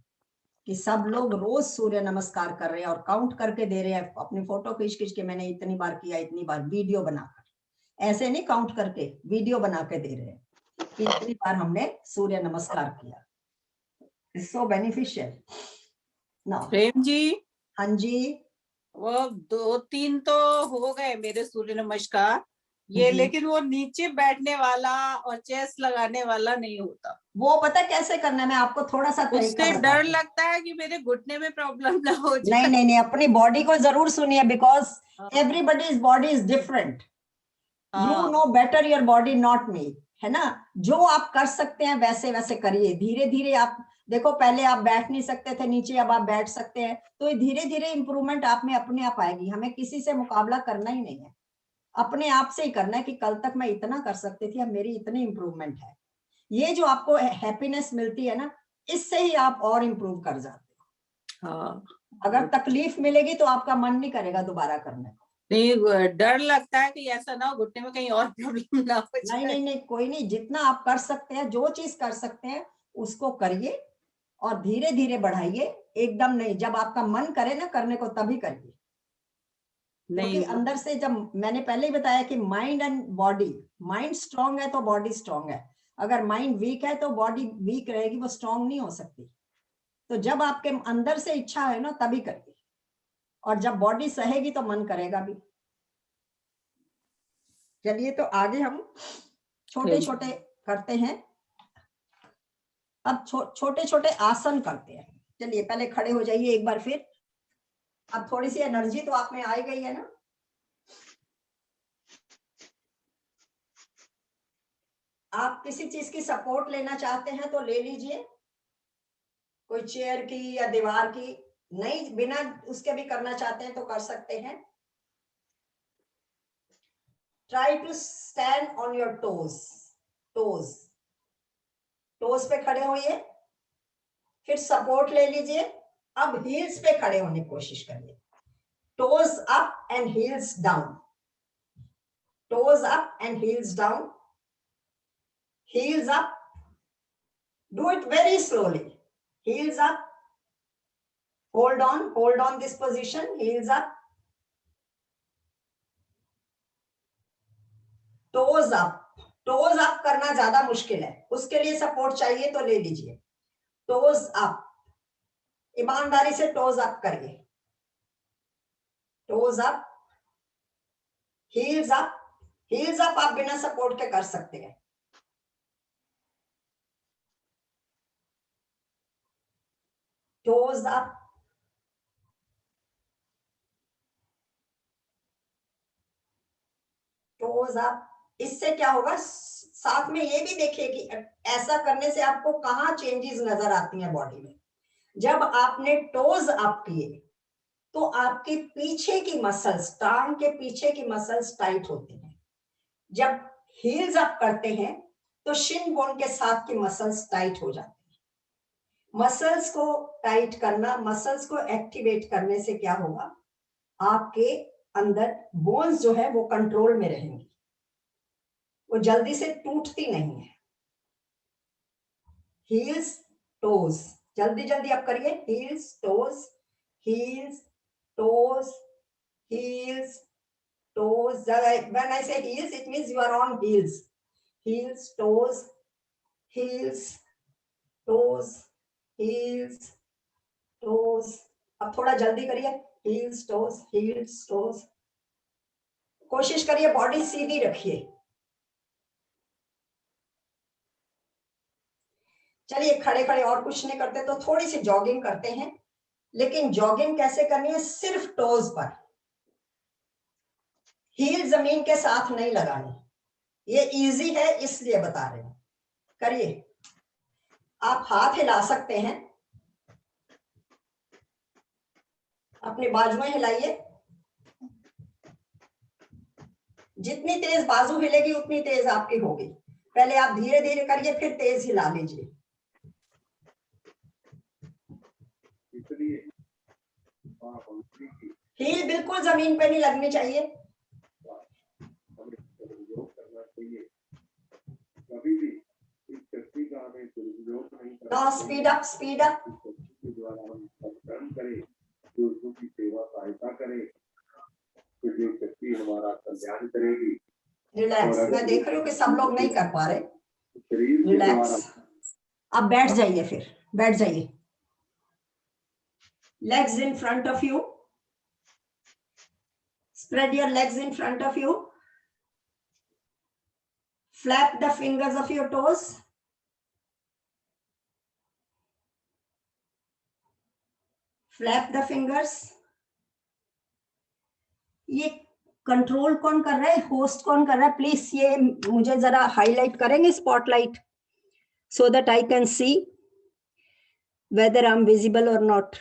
Speaker 1: कि सब लोग रोज सूर्य नमस्कार कर रहे हैं और काउंट करके दे रहे हैं, अपनी फोटो खींच के मैंने इतनी बार किया, इतनी बार, वीडियो बनाकर, ऐसे नहीं काउंट करके, वीडियो बना के दे रहे हैं कि इतनी बार हमने सूर्य नमस्कार किया। It's so beneficial. Now
Speaker 3: Prem ji,
Speaker 1: हाँ जी,
Speaker 3: वो 2-3 तो हो गए मेरे सूर्य नमस्कार ये, लेकिन वो नीचे बैठने वाला और चेस्ट लगाने वाला नहीं होता।
Speaker 1: वो पता कैसे करना है, मैं आपको थोड़ा सा तरीका
Speaker 3: उससे
Speaker 1: बताती
Speaker 3: डर
Speaker 1: हूँ।
Speaker 3: लगता है कि मेरे घुटने में प्रॉब्लम ना हो जाए।
Speaker 1: नहीं नहीं नहीं, अपनी बॉडी को जरूर सुनिए, because everybody's body is different. You know better your body, not me, है ना। जो आप कर सकते हैं वैसे वैसे करिए, धीरे धीरे। आप देखो, पहले आप बैठ नहीं सकते थे नीचे, अब आप बैठ सकते हैं, तो धीरे धीरे इंप्रूवमेंट आप में अपने आप आएगी। हमें किसी से मुकाबला करना ही नहीं है, अपने आप से ही करना है कि कल तक मैं इतना कर सकती थी, अब मेरी इतनी इंप्रूवमेंट है। ये जो आपको हैप्पीनेस मिलती है ना, इससे ही आप और इंप्रूव कर जाते हो। अगर तकलीफ मिलेगी तो आपका मन नहीं करेगा दोबारा करने को।
Speaker 3: नहीं, डर लगता है कि ऐसा ना हो घुटने में कहीं और प्रॉब्लम ना हो जाए।
Speaker 1: नहीं नहीं नहीं, कोई नहीं, जितना आप कर सकते हैं, जो चीज कर सकते हैं उसको करिए और धीरे धीरे बढ़ाइए, एकदम नहीं। जब आपका मन करे ना करने को तभी करिए, क्योंकि अंदर से, जब मैंने पहले ही बताया कि mind and body, mind strong है तो बॉडी स्ट्रांग है, अगर माइंड वीक है तो बॉडी वीक रहेगी, वो स्ट्रांग नहीं हो सकती। तो जब आपके अंदर से इच्छा है ना तभी करिए, और जब बॉडी सहेगी तो मन करेगा भी। चलिए, तो आगे हम छोटे छोटे करते हैं। अब छोटे छोटे आसन करते हैं। चलिए, पहले खड़े हो जाइए एक बार फिर। अब थोड़ी सी एनर्जी तो आप में आ गई है ना। आप किसी चीज की सपोर्ट लेना चाहते हैं तो ले लीजिए, कोई चेयर की या दीवार की। नहीं, बिना उसके भी करना चाहते हैं तो कर सकते हैं। Try to stand on your toes. Toes. Toes पे खड़े होइए, फिर सपोर्ट ले लीजिए. अब हील्स पे खड़े होने की कोशिश करिए. Toes up and heels down. Toes up and heels down. Heels up. Do it very slowly. Heels up. Hold on this position. Heels up. Toes up. Toes up करना ज्यादा मुश्किल है, उसके लिए सपोर्ट चाहिए तो ले लीजिए. Toes up. ईमानदारी से toes up करिए. Toes up. Heels up. Heels up आप बिना सपोर्ट के कर सकते हैं. Toes up. Toes up. इससे क्या होगा, साथ में ये भी देखिए कि ऐसा करने से आपको कहाँ चेंजेस नजर आती हैं बॉडी में. जब आपने टोज अप किए तो आपके पीछे की मसल्स, टांग के पीछे की मसल्स टाइट होती हैं. जब हील्स अप करते हैं तो शिन बोन के साथ की मसल्स टाइट हो जाती हैं. मसल्स को टाइट करना, मसल्स को एक्टिवेट करने से क्या होगा, आपके अंदर बोन्स जो है वो कंट्रोल में रहेंगी, वो जल्दी से टूटती नहीं है. हील्स टोज, जल्दी जल्दी आप करिए. Heels toes, heels toes, heels toes. When I say heels, it means you are on heels. Heels, toes, heels, toes, heels, toes. अब थोड़ा जल्दी करिए. Heels, toes, heels, toes. कोशिश करिए बॉडी सीधी रखिए. चलिए खड़े खड़े और कुछ नहीं करते तो थोड़ी सी जॉगिंग करते हैं. लेकिन जॉगिंग कैसे करनी है, सिर्फ टोज पर, हील जमीन के साथ नहीं लगानी. ये इजी है इसलिए बता रहे हैं. करिए. आप हाथ हिला सकते हैं, अपने बाजुएं हिलाइए. जितनी तेज बाजू हिलेगी उतनी तेज आपकी होगी. पहले आप धीरे धीरे करिए, फिर तेज हिला लीजिए. हील बिल्कुल जमीन पे नहीं लगनी चाहिए. Now speed up, speed up. Relax. मैं देख रही हूँ कि सब लोग नहीं कर पा रहे. रिलैक्स. अब बैठ जाइए, फिर बैठ जाइए. Legs in front of you. Spread your legs in front of you. Flap the fingers of your toes. Flap the fingers. ये कंट्रोल कौन कर रहा है, होस्ट कौन कर रहा है, प्लीज ये मुझे जरा हाईलाइट करेंगे, spotlight, so that I can see whether I'm visible or not.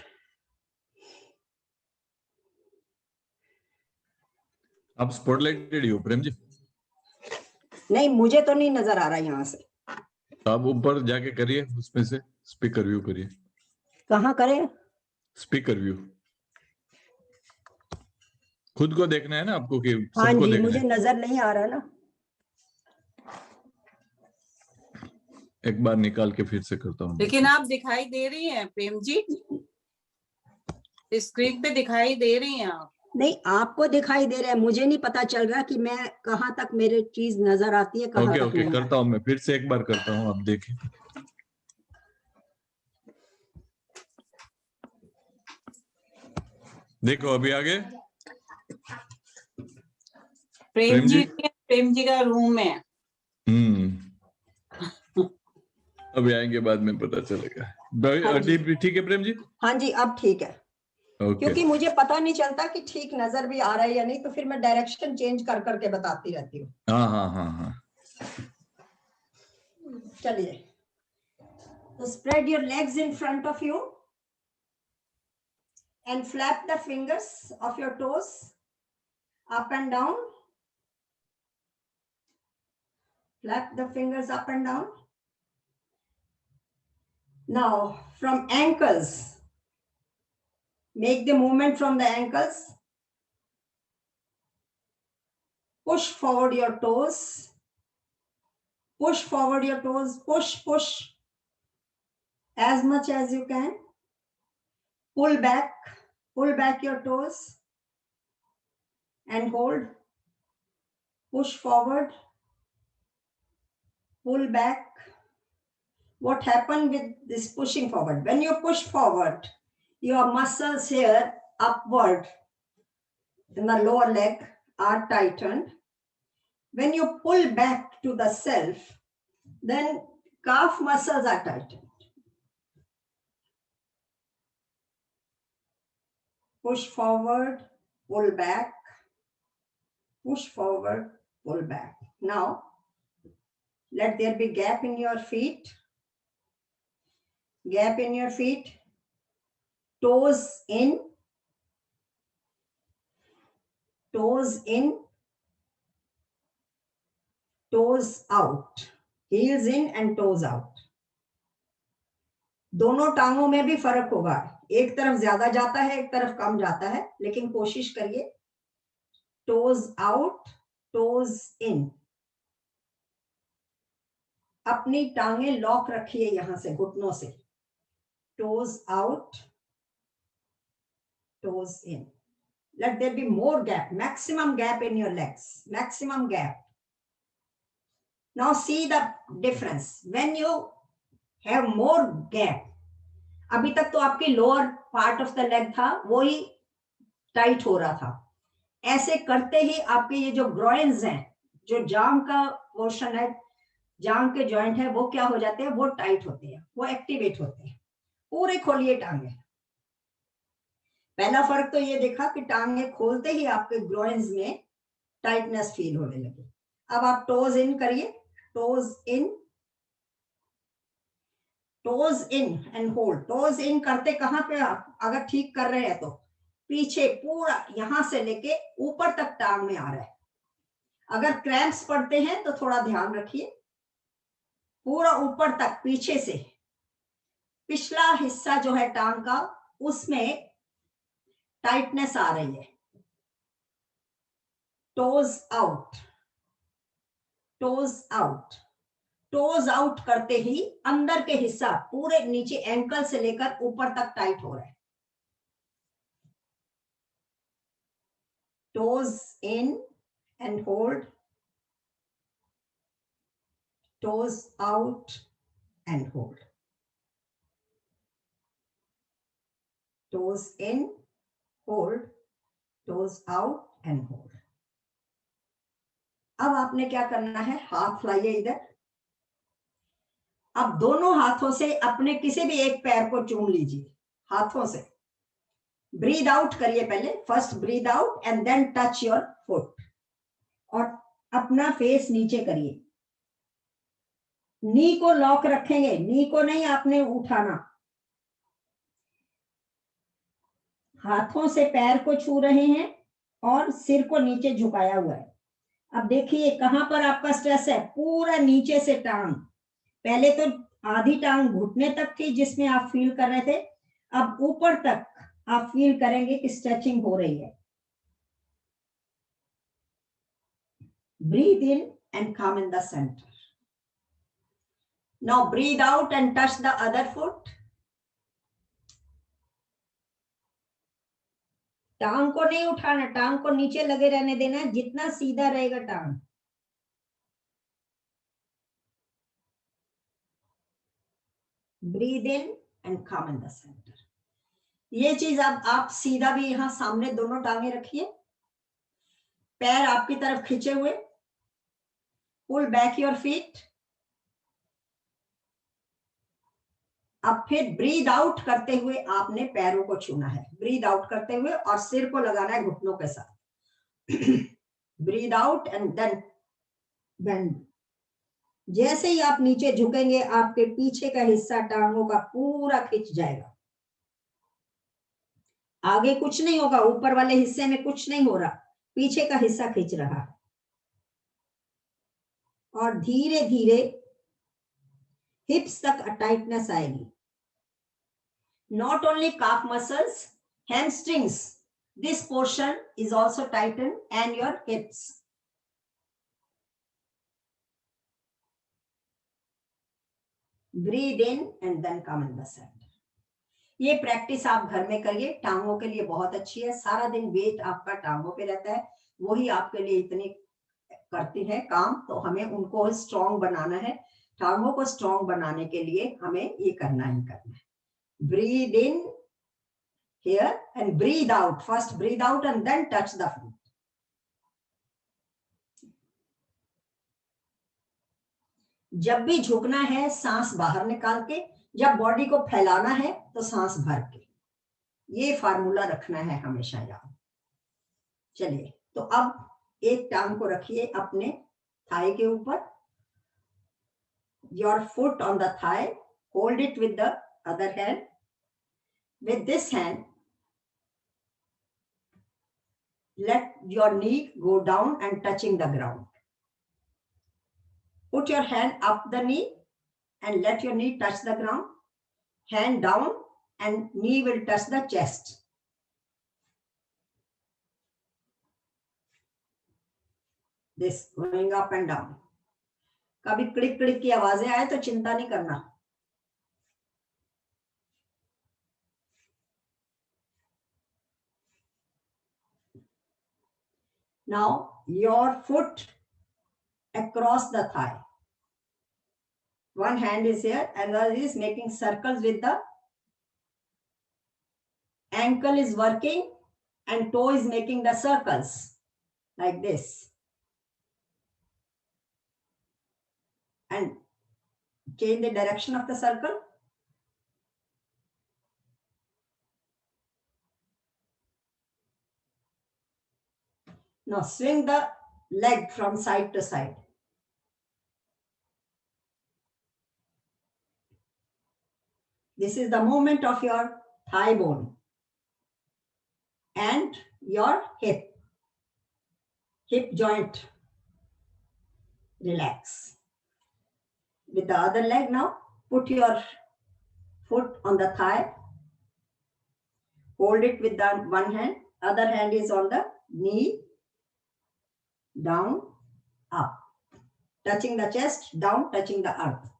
Speaker 4: आप स्पॉटलाइटेड हो प्रेम जी?
Speaker 1: नहीं, मुझे तो नहीं नजर आ रहा यहाँ से.
Speaker 4: तो आप ऊपर जाके करिए, उसमें से स्पीकर व्यू करिए.
Speaker 1: कहाँ करें?
Speaker 4: Speaker view. खुद को देखना है ना आपको कि
Speaker 1: हाँ
Speaker 4: सबको
Speaker 1: जी,
Speaker 4: देखना
Speaker 1: मुझे
Speaker 4: है.
Speaker 1: नजर नहीं आ रहा ना.
Speaker 4: एक बार निकाल के फिर से करता हूँ.
Speaker 3: लेकिन आप दिखाई दे रही हैं प्रेम जी, स्क्रीन पे दिखाई दे रही हैं आप.
Speaker 1: नहीं, आपको दिखाई दे रहा है, मुझे नहीं पता चल रहा कि मैं कहाँ तक मेरे चीज नजर आती है, कहाँ
Speaker 4: ओके
Speaker 1: तक
Speaker 4: ओके
Speaker 1: नहीं.
Speaker 4: करता हूँ मैं, फिर से एक बार करता हूँ, आप देखिए. देखो अभी आगे.
Speaker 3: प्रेम जी का रूम है.
Speaker 4: अभी आएंगे, बाद में पता चलेगा. ठीक है प्रेम जी?
Speaker 1: हाँ जी, अब ठीक है.
Speaker 4: ओके.
Speaker 1: क्योंकि मुझे पता नहीं चलता कि ठीक नजर भी आ रहा है या नहीं, तो फिर मैं डायरेक्शन चेंज कर करके बताती रहती हूँ.
Speaker 4: हाँ हाँ हाँ हाँ.
Speaker 1: चलिए. तो spread your legs in front of you and flap the fingers of your toes up and down. Flap the fingers up and down. Now, from ankles, make the movement from the ankles. Push forward your toes. Push forward your toes. Push, push as much as you can. Pull back your toes and hold. Push forward, pull back. What happened with this pushing forward? When you push forward, your muscles here upward in the lower leg are tightened. When you pull back to the self, then calf muscles are tightened. Push forward, pull back, push forward, pull back. Now, let there be gap in your feet. Gap in your feet. Toes in. Toes in. Toes out. Heels in and toes out. दोनों टांगों में भी फर्क होगा, एक तरफ ज्यादा जाता है, एक तरफ कम जाता है, लेकिन कोशिश करिए टोज आउट, टोज इन. अपनी टांगे लॉक रखिए यहां से घुटनों से. Toes out, toes in. Let there be more gap, maximum gap in your legs, maximum gap. Now see the difference. When you have more gap, अभी तक तो आपकी lower part of the leg था वो ही टाइट हो रहा था. ऐसे करते ही आपके ये जो ग्रोइन्स हैं, जो जांग का पोर्शन है, जांग के जॉइंट है, वो क्या हो जाते हैं, वो टाइट होते हैं, वो एक्टिवेट होते हैं. पूरे खोलिए टांगे. पहला फर्क तो ये देखा कि टांगे खोलते ही आपके ग्रोइन्स में टाइटनेस फील होने लगी. अब आप टोज इन करिए. Toes in, toes in and hold. Toes in करते कहां पे आप अगर ठीक कर रहे हैं तो पीछे पूरा यहां से लेके ऊपर तक टांग में आ रहा है. अगर क्रैम्प्स पड़ते हैं तो थोड़ा ध्यान रखिए. पूरा ऊपर तक पीछे से पिछला हिस्सा जो है टांग का उसमें टाइटनेस आ रही है. Toes out, toes out. Toes out करते ही अंदर के हिस्सा पूरे नीचे एंकल से लेकर ऊपर तक टाइट हो रहा है. Toes in and hold. Toes out and hold. Toes in, hold, toes out and hold. अब आपने क्या करना है, हाथ लाइए इधर. अब दोनों हाथों से अपने किसी भी एक पैर को चूम लीजिए हाथों से. ब्रीद आउट करिए पहले. First breathe out and then touch your foot. और अपना फेस नीचे करिए. नी को लॉक रखेंगे, नी को नहीं आपने उठाना. हाथों से पैर को छू रहे हैं और सिर को नीचे झुकाया हुआ है. अब देखिए कहां पर आपका स्ट्रेस है. पूरा नीचे से टांग. पहले तो आधी टांग घुटने तक थी जिसमें आप फील कर रहे थे. अब ऊपर तक आप फील करेंगे कि स्ट्रेचिंग हो रही है. Breathe in and come in the centre. Now breathe out and touch the other foot. टांग को नहीं उठाना, टांग को नीचे लगे रहने देना. जितना सीधा रहेगा टांग. Breathe in and come in the centre. ये चीज अब आप सीधा भी यहां सामने दोनों टांगे रखिए. पैर आपकी तरफ खींचे हुए. Pull back your feet. अब फिर ब्रीद आउट करते हुए आपने पैरों को छूना है. ब्रीद आउट करते हुए और सिर को लगाना है घुटनों के साथ. Breathe out and then bend. जैसे ही आप नीचे झुकेंगे आपके पीछे का हिस्सा टांगों का पूरा खिंच जाएगा. आगे कुछ नहीं होगा, ऊपर वाले हिस्से में कुछ नहीं हो रहा, पीछे का हिस्सा खिंच रहा है. और धीरे धीरे हिप्स तक टाइटनेस आएगी. Not only calf muscles, hamstrings, this portion is also tightened, and your hips. Breathe in and then come in the center. ये प्रैक्टिस आप घर में करिए, टांगों के लिए बहुत अच्छी है. सारा दिन वेट आपका टांगों पे रहता है, वही आपके लिए इतनी करती है काम, तो हमें उनको स्ट्रॉन्ग बनाना है. टांगों को स्ट्रॉन्ग बनाने के लिए हमें ये करना ही करना है. Breathe in here and breathe out. First breathe out and then touch the feet. जब भी झुकना है सांस बाहर निकाल के, जब बॉडी को फैलाना है तो सांस भर के. ये फार्मूला रखना है हमेशा याद. चलिए, तो अब एक टांग को रखिए अपने थाई के ऊपर. Your foot on the thigh, hold it with the other hand. With this hand, let your knee go down and touching the ground. Put your hand up the knee and let your knee touch the ground. Hand down and knee will touch the chest. This going up and down. कभी click click की आवाजें आए तो चिंता नहीं करना. Now your foot across the thigh. One hand is here and the other is making circles with the ankle is working and toe is making the circles like this. And change the direction of the circle. Now swing the leg from side to side. This is the movement of your thigh bone and your hip joint. Relax. With the other leg now, put your foot on the thigh. Hold it with the one hand. Other hand is on the knee. Down, up. Touching the chest, down, touching the earth.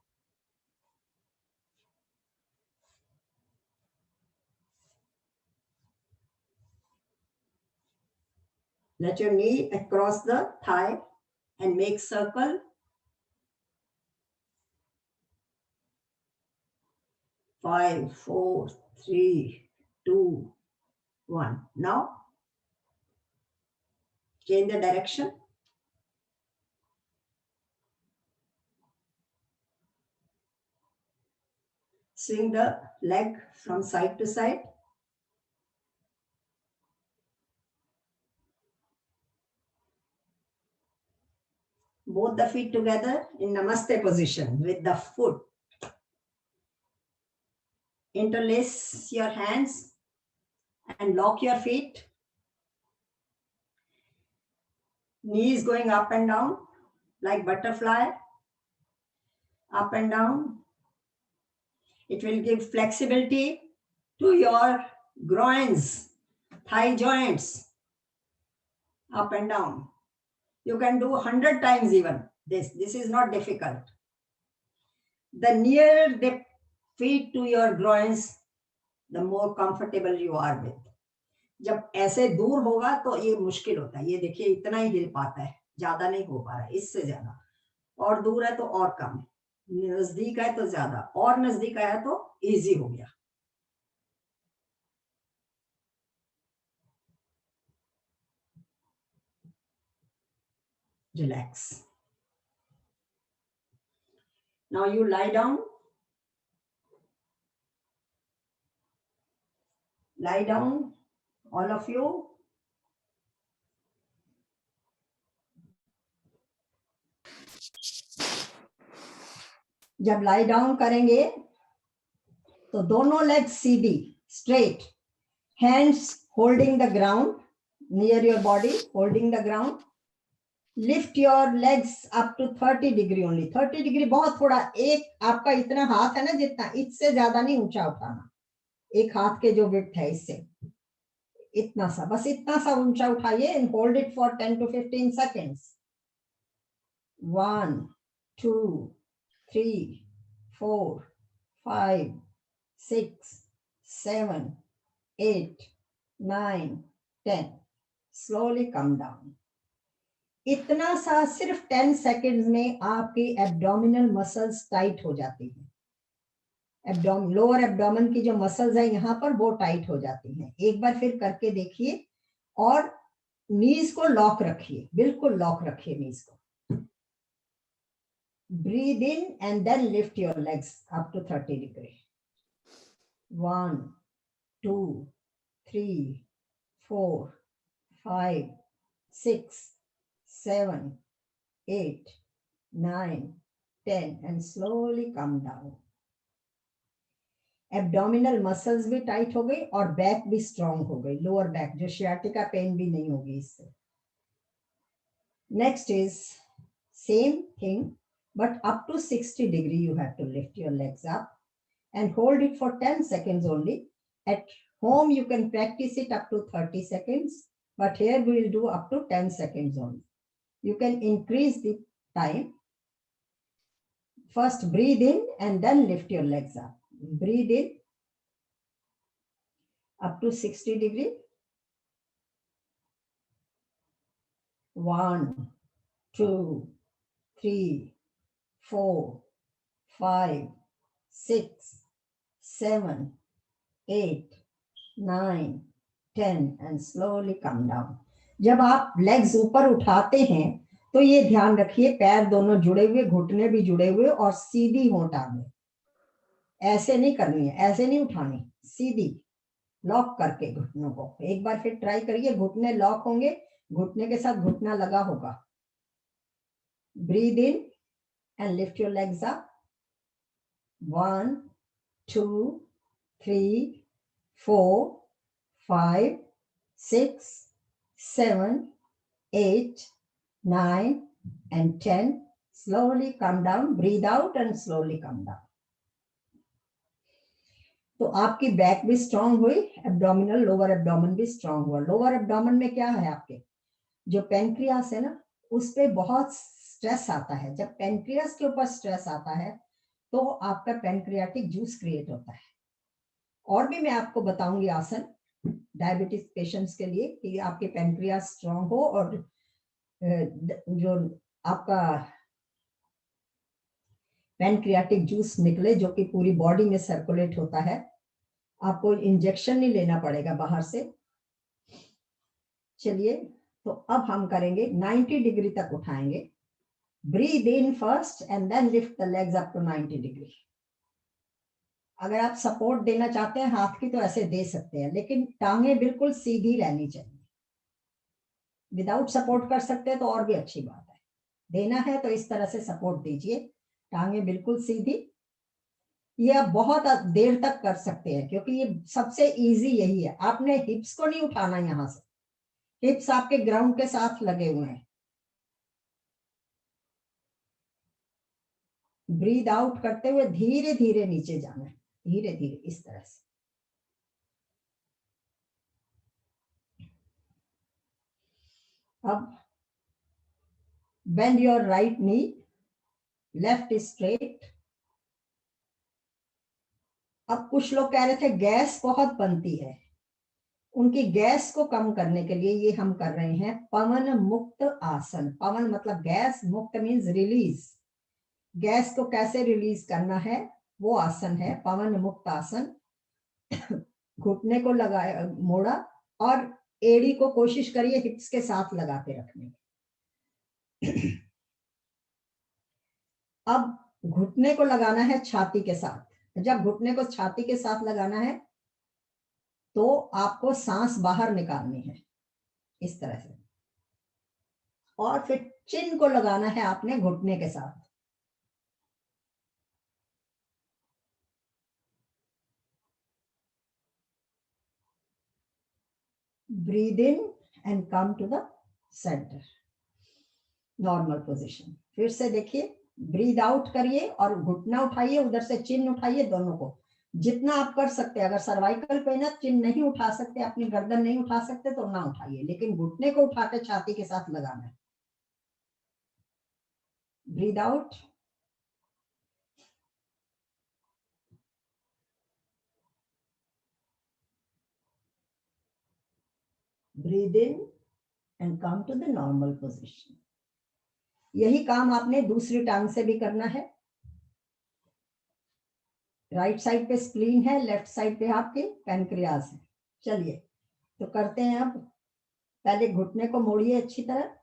Speaker 1: Let your knee across the thigh and make circle. 5, 4, 3, 2, 1. Now, change the direction. Swing the leg from side to side. Both the feet together in Namaste position with the foot. Interlace your hands and lock your feet. Knees going up and down like butterfly. Up and down. It will give flexibility to your groins, thigh joints. Up and down. You can do 100 times even. This is not difficult. The nearer the feet to your groins, the more comfortable you are with. जब ऐसे दूर होगा तो ये मुश्किल होता है. ये देखिए इतना ही हिल पाता है, ज्यादा नहीं हो पा रहा है, इससे ज्यादा. और दूर है तो और कम, नजदीक है तो ज्यादा, और नजदीक आया तो इजी हो गया. Relax. Now you lie down. Lie down, all of you. जब lie down करेंगे तो दोनों legs Sidhi, straight, hands holding the ground near your body, holding the ground. Lift your legs up to 30 degree only. 30 degree बहुत थोड़ा, एक आपका इतना हाथ है ना जितना, इससे ज्यादा नहीं ऊंचा उठाना, एक हाथ के जो विड्थ है इससे इतना सा, बस इतना सा ऊंचा उठाइए and hold it for 10 to 15 seconds. 1 2 3 4 5 6 7 8 9 10. Slowly come down. इतना सा सिर्फ 10 सेकेंड्स में आपकी एब्डोमिनल मसल्स टाइट हो जाती हैं। लोअर एब्डोमेन की जो मसल्स है यहाँ पर वो टाइट हो जाती हैं। एक बार फिर करके देखिए और नीज को लॉक रखिए, बिल्कुल लॉक रखिए नीज को। Breathe in and then lift your legs up to 30 degree. 1 2 3 4 5 6 7 8 9 10 and slowly come down. Abdominal muscles भी टाइट हो गई और बैक भी स्ट्रांग हो गई, लोअर बैक, जो शियाटिका पेन भी नहीं होगी इससे। Next is same thing but up to 60 degree you have to lift your legs up and hold it for 10 seconds only. At home you can practice it up to 30 seconds, but here we will do up to 10 seconds only. You can increase the time. First breathe in and then lift your legs up. Breathe in up to 60 degree. 1 2 3 4 5 6 7 8 9 10 and slowly come down. जब आप legs ऊपर उठाते हैं तो ये ध्यान रखिए पैर दोनों जुड़े हुए, घुटने भी जुड़े हुए और सीधी हो टांगे। ऐसे नहीं करनी है, ऐसे नहीं उठानी, सीधी लॉक करके घुटनों को। एक बार फिर ट्राई करिए, घुटने लॉक होंगे, घुटने के साथ घुटना लगा होगा। Breathe in and lift your legs up. 1 2 3 4 5 6 7 8 9 and 10. Slowly come down. Breathe out and slowly come down. तो आपकी बैक भी स्ट्रांग हुई, एब्डोमिनल लोअर एब्डोमेन भी स्ट्रांग हुआ। लोअर एब्डोमेन में क्या है, आपके जो पेनक्रियास है ना, उस पे बहुत स्ट्रेस आता है। जब पेनक्रियास के ऊपर स्ट्रेस आता है तो आपका पेनक्रियाटिक जूस क्रिएट होता है। और भी मैं आपको बताऊंगी आसन डायबिटीज पेशेंट्स के लिए कि आपके पेनक्रियास स्ट्रांग हो और जो आपका पेनक्रियाटिक जूस निकले, जो कि पूरी बॉडी में सर्कुलेट होता है। आपको इंजेक्शन नहीं लेना पड़ेगा बाहर से। चलिए, तो अब हम करेंगे 90 डिग्री तक उठाएंगे। Breathe in first and then lift the legs up to 90 degree. अगर आप सपोर्ट देना चाहते हैं हाथ की तो ऐसे दे सकते हैं, लेकिन टांगे बिल्कुल सीधी रहनी चाहिए। विदाउट सपोर्ट कर सकते हैं तो और भी अच्छी बात है। देना है तो इस तरह से सपोर्ट दीजिए, टांगे बिल्कुल सीधी। ये आप बहुत देर तक कर सकते हैं क्योंकि ये सबसे इजी यही है। आपने हिप्स को नहीं उठाना, यहां से हिप्स आपके ग्राउंड के साथ लगे हुए हैं। ब्रीद आउट करते हुए धीरे धीरे नीचे जाना है, धीरे धीरे इस तरह से। अब bend your right knee, left is straight. अब कुछ लोग कह रहे थे गैस बहुत बनती है, उनकी गैस को कम करने के लिए ये हम कर रहे हैं पवन मुक्त आसन। पवन मतलब गैस, मुक्त मीन्स रिलीज। गैस को कैसे रिलीज करना है वो आसन है पवन मुक्त आसन। घुटने को लगाया, मोड़ा और एड़ी को कोशिश करिए हिप्स के साथ लगा के रखने की। अब घुटने को लगाना है छाती के साथ। जब घुटने को छाती के साथ लगाना है तो आपको सांस बाहर निकालनी है इस तरह से, और फिर चिन को लगाना है आपने घुटने के साथ। Breathe in and come to the center. Normal position. फिर से देखिए, ब्रीद आउट करिए और घुटना उठाइए, उधर से चिन उठाइए, दोनों को जितना आप कर सकते हैं। अगर सर्वाइकल पेन है, चिन नहीं उठा सकते, अपनी गर्दन नहीं उठा सकते तो ना उठाइए, लेकिन घुटने को उठा के छाती के साथ लगाना है। Breathe out, breathe in and come to the normal position. यही काम आपने दूसरी टांग से भी करना है। राइट साइड पे स्प्लीन है, लेफ्ट साइड पे आपके पैनक्रियाज है। चलिए तो करते हैं। अब पहले घुटने को मोड़िए अच्छी तरह,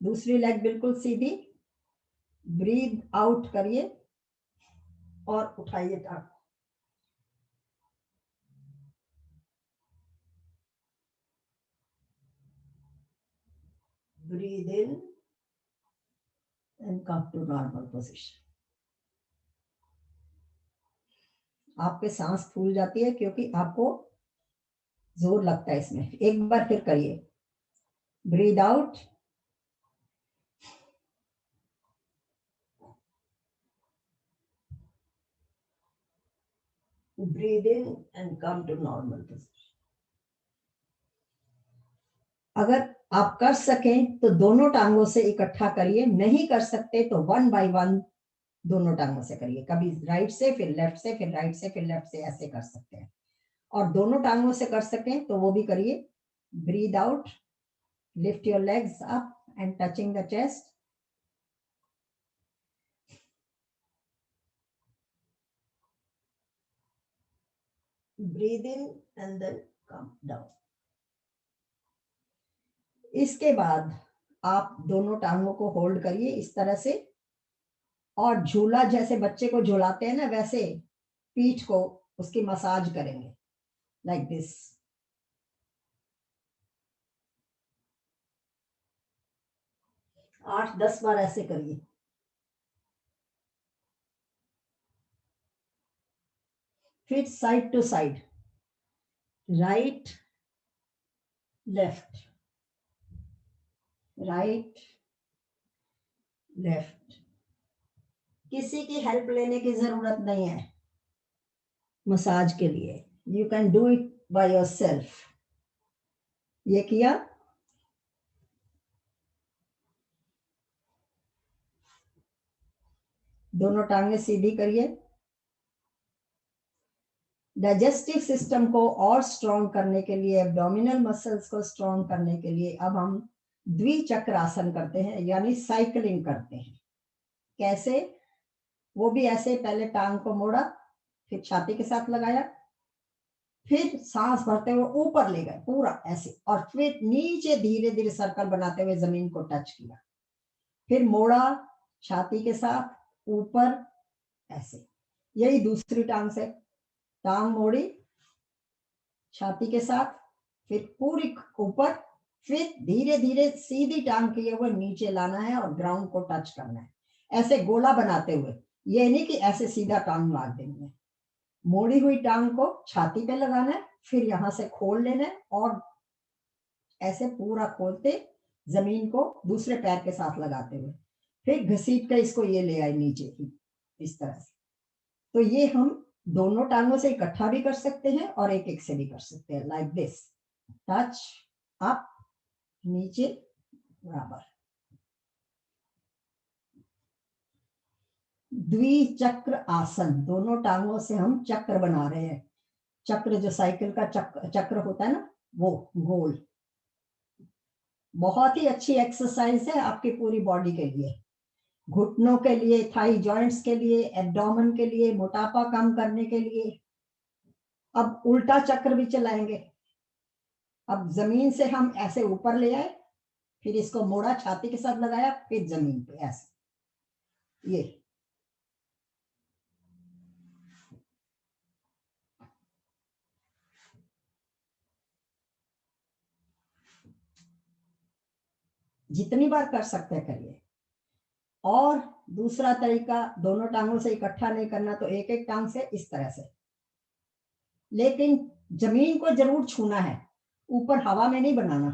Speaker 1: दूसरी लेग बिल्कुल सीधी, ब्रीद आउट करिए और उठाइए टांग। Breathe in and come to normal position. आपके सांस फूल जाती है क्योंकि आपको जोर लगता है इसमें। एक बार फिर करिए, breathe out, breathe in and come to normal position. अगर आप कर सकें तो दोनों टांगों से इकट्ठा करिए, नहीं कर सकते तो 1 बाय 1 दोनों टांगों से करिए। कभी राइट से, फिर लेफ्ट से, फिर राइट से, फिर लेफ्ट से, ऐसे कर सकते हैं। और दोनों टांगों से कर सकें तो वो भी करिए। Breathe out, lift your legs up and touching the chest. Breathe in and then come down. इसके बाद आप दोनों टांगों को होल्ड करिए इस तरह से, और झूला जैसे बच्चे को झुलाते हैं ना, वैसे पीठ को उसकी मसाज करेंगे, लाइक दिस। आठ 10 बार ऐसे करिए। फिर side to side, right left, right left. किसी की हेल्प लेने की जरूरत नहीं है मसाज के लिए, you can do it by yourself. ये किया, दोनों टांगे सीधी करिए। डाइजेस्टिव सिस्टम को और स्ट्रॉन्ग करने के लिए, एब्डोमिनल मसल्स को स्ट्रॉन्ग करने के लिए अब हम द्विचक्र आसन करते हैं, यानी साइकिलिंग करते हैं। कैसे? वो भी ऐसे, पहले टांग को मोड़ा, फिर छाती के साथ लगाया, फिर सांस भरते हुए ऊपर ले गए पूरा ऐसे, और फिर नीचे धीरे धीरे सर्कल बनाते हुए जमीन को टच किया, फिर मोड़ा छाती के साथ ऊपर ऐसे। यही दूसरी टांग से, टांग मोड़ी छाती के साथ, फिर पूरी ऊपर, फिर धीरे धीरे सीधी टांग किए हुए नीचे लाना है और ग्राउंड को टच करना है, ऐसे गोला बनाते हुए। ये नहीं कि ऐसे सीधा टांग मार देनी है, मोड़ी हुई टांग को छाती पे लगाना है, फिर यहां से खोल लेना है और ऐसे पूरा खोलते जमीन को दूसरे पैर के साथ लगाते हुए, फिर घसीट कर इसको ये ले आए नीचे ही, इस तरह से। तो ये हम दोनों टांगों से इकट्ठा भी कर सकते हैं और एक एक से भी कर सकते हैं, लाइक दिस, टच अप, नीचे बराबर। द्विचक्र आसन, दोनों टांगों से हम चक्र बना रहे हैं। चक्र जो साइकिल का चक्र होता है ना, वो गोल। बहुत ही अच्छी एक्सरसाइज है आपकी पूरी बॉडी के लिए, घुटनों के लिए, थाई जॉइंट्स के लिए, एब्डोमेन के लिए, मोटापा कम करने के लिए। अब उल्टा चक्र भी चलाएंगे। अब जमीन से हम ऐसे ऊपर ले आए, फिर इसको मोड़ा, छाती के साथ लगाया, फिर जमीन पे ऐसे। ये जितनी बार कर सकते हैं करिए। और दूसरा तरीका, दोनों टांगों से इकट्ठा नहीं करना तो एक एक टांग से इस तरह से, लेकिन जमीन को जरूर छूना है, ऊपर हवा में नहीं बनाना।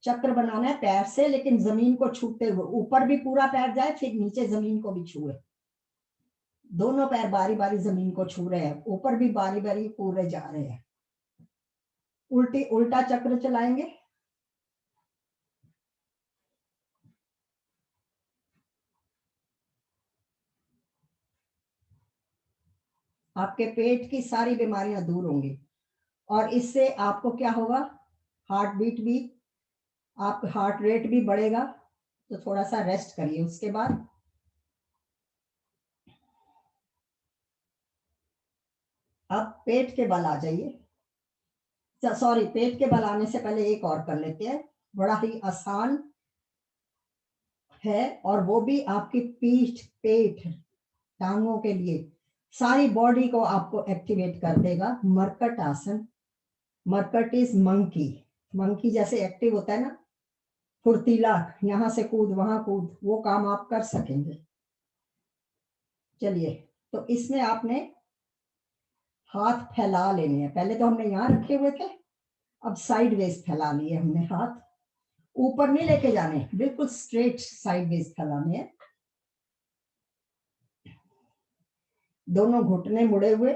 Speaker 1: चक्र बनाना है पैर से, लेकिन जमीन को छूते हुए, ऊपर भी पूरा पैर जाए, फिर नीचे जमीन को भी छुए। दोनों पैर बारी बारी जमीन को छू रहे हैं, ऊपर भी बारी बारी पूरे जा रहे हैं। उल्टा चक्र चलाएंगे। आपके पेट की सारी बीमारियां दूर होंगी और इससे आपको क्या होगा, हार्ट बीट भी, आप हार्ट रेट भी बढ़ेगा। तो थोड़ा सा रेस्ट करिए। उसके बाद आप पेट के बल आ जाइए। सॉरी, पेट के बल आने से पहले एक और कर लेते हैं, बड़ा ही आसान है, और वो भी आपकी पीठ, पेट, टांगों के लिए, सारी बॉडी को आपको एक्टिवेट कर देगा। मरकट आसन। मरकट इज मंकी। मंकी जैसे एक्टिव होता है ना, फुर्तीला, यहां से कूद वहां कूद, वो काम आप कर सकेंगे। चलिए, तो इसमें आपने हाथ फैला लेने हैं। पहले तो हमने यहां रखे हुए थे, अब साइड वेज फैला लिए हमने। हाथ ऊपर नहीं लेके जाने, बिल्कुल स्ट्रेट साइड वेज फैलाने हैं। दोनों घुटने मुड़े हुए,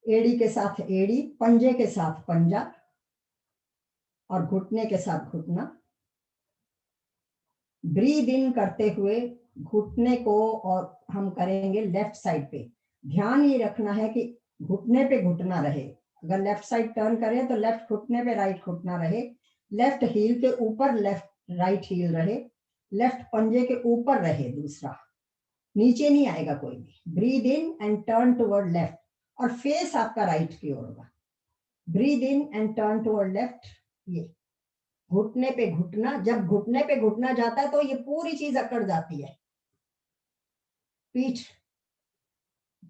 Speaker 1: एड़ी के साथ एड़ी, पंजे के साथ पंजा और घुटने के साथ घुटना। ब्रीद इन करते हुए घुटने को, और हम करेंगे लेफ्ट साइड पे। ध्यान ये रखना है कि घुटने पे घुटना रहे। अगर लेफ्ट साइड टर्न करें तो लेफ्ट घुटने पे राइट घुटना रहे, लेफ्ट हील के ऊपर लेफ्ट राइट हील रहे, लेफ्ट पंजे के ऊपर रहे, दूसरा नीचे नहीं आएगा कोई भी। Breathe in and turn toward left, और फेस आपका राइट की ओर होगा। Breathe in and turn toward left. ये घुटने पे घुटना, जब घुटने पे घुटना जाता है तो ये पूरी चीज अकड़ जाती है। पीठ,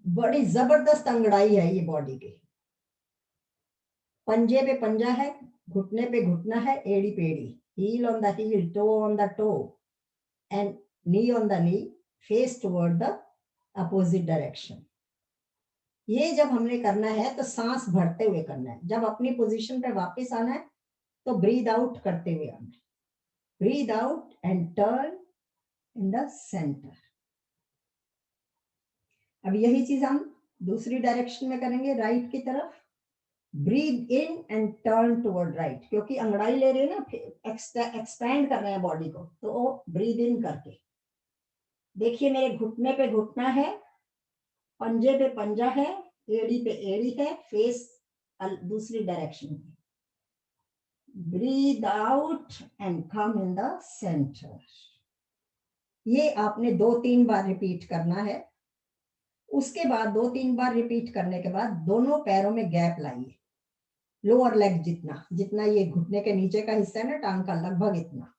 Speaker 1: बड़ी जबरदस्त अंगड़ाई है ये बॉडी की। पंजे पे पंजा है, घुटने पे घुटना है, एड़ी पे एड़ी। Heel on the heel, toe on the toe and knee on the knee, face toward the opposite direction. ये जब हमने करना है तो सांस भरते हुए करना है। जब अपनी पोजीशन पे वापस आना है तो ब्रीद आउट करते हुए आना है। Breathe out and turn in the centre. अब यही चीज हम दूसरी डायरेक्शन में करेंगे, राइट की तरफ। Breathe in and turn toward right, क्योंकि अंगड़ाई ले रहे हैं ना, एक्सपैंड कर रहे हैं बॉडी को, तो ब्रीद इन करके देखिए, मेरे घुटने पे घुटना है, पंजे पे पंजा है, एड़ी पे एड़ी है, फेस दूसरी डायरेक्शन में। Breathe out and come in the centre. ये आपने 2-3 बार रिपीट करना है। उसके बाद 2-3 बार रिपीट करने के बाद दोनों पैरों में गैप लाइए, लोअर लेग जितना, जितना ये घुटने के नीचे का हिस्सा है ना टांग का, लगभग इतना।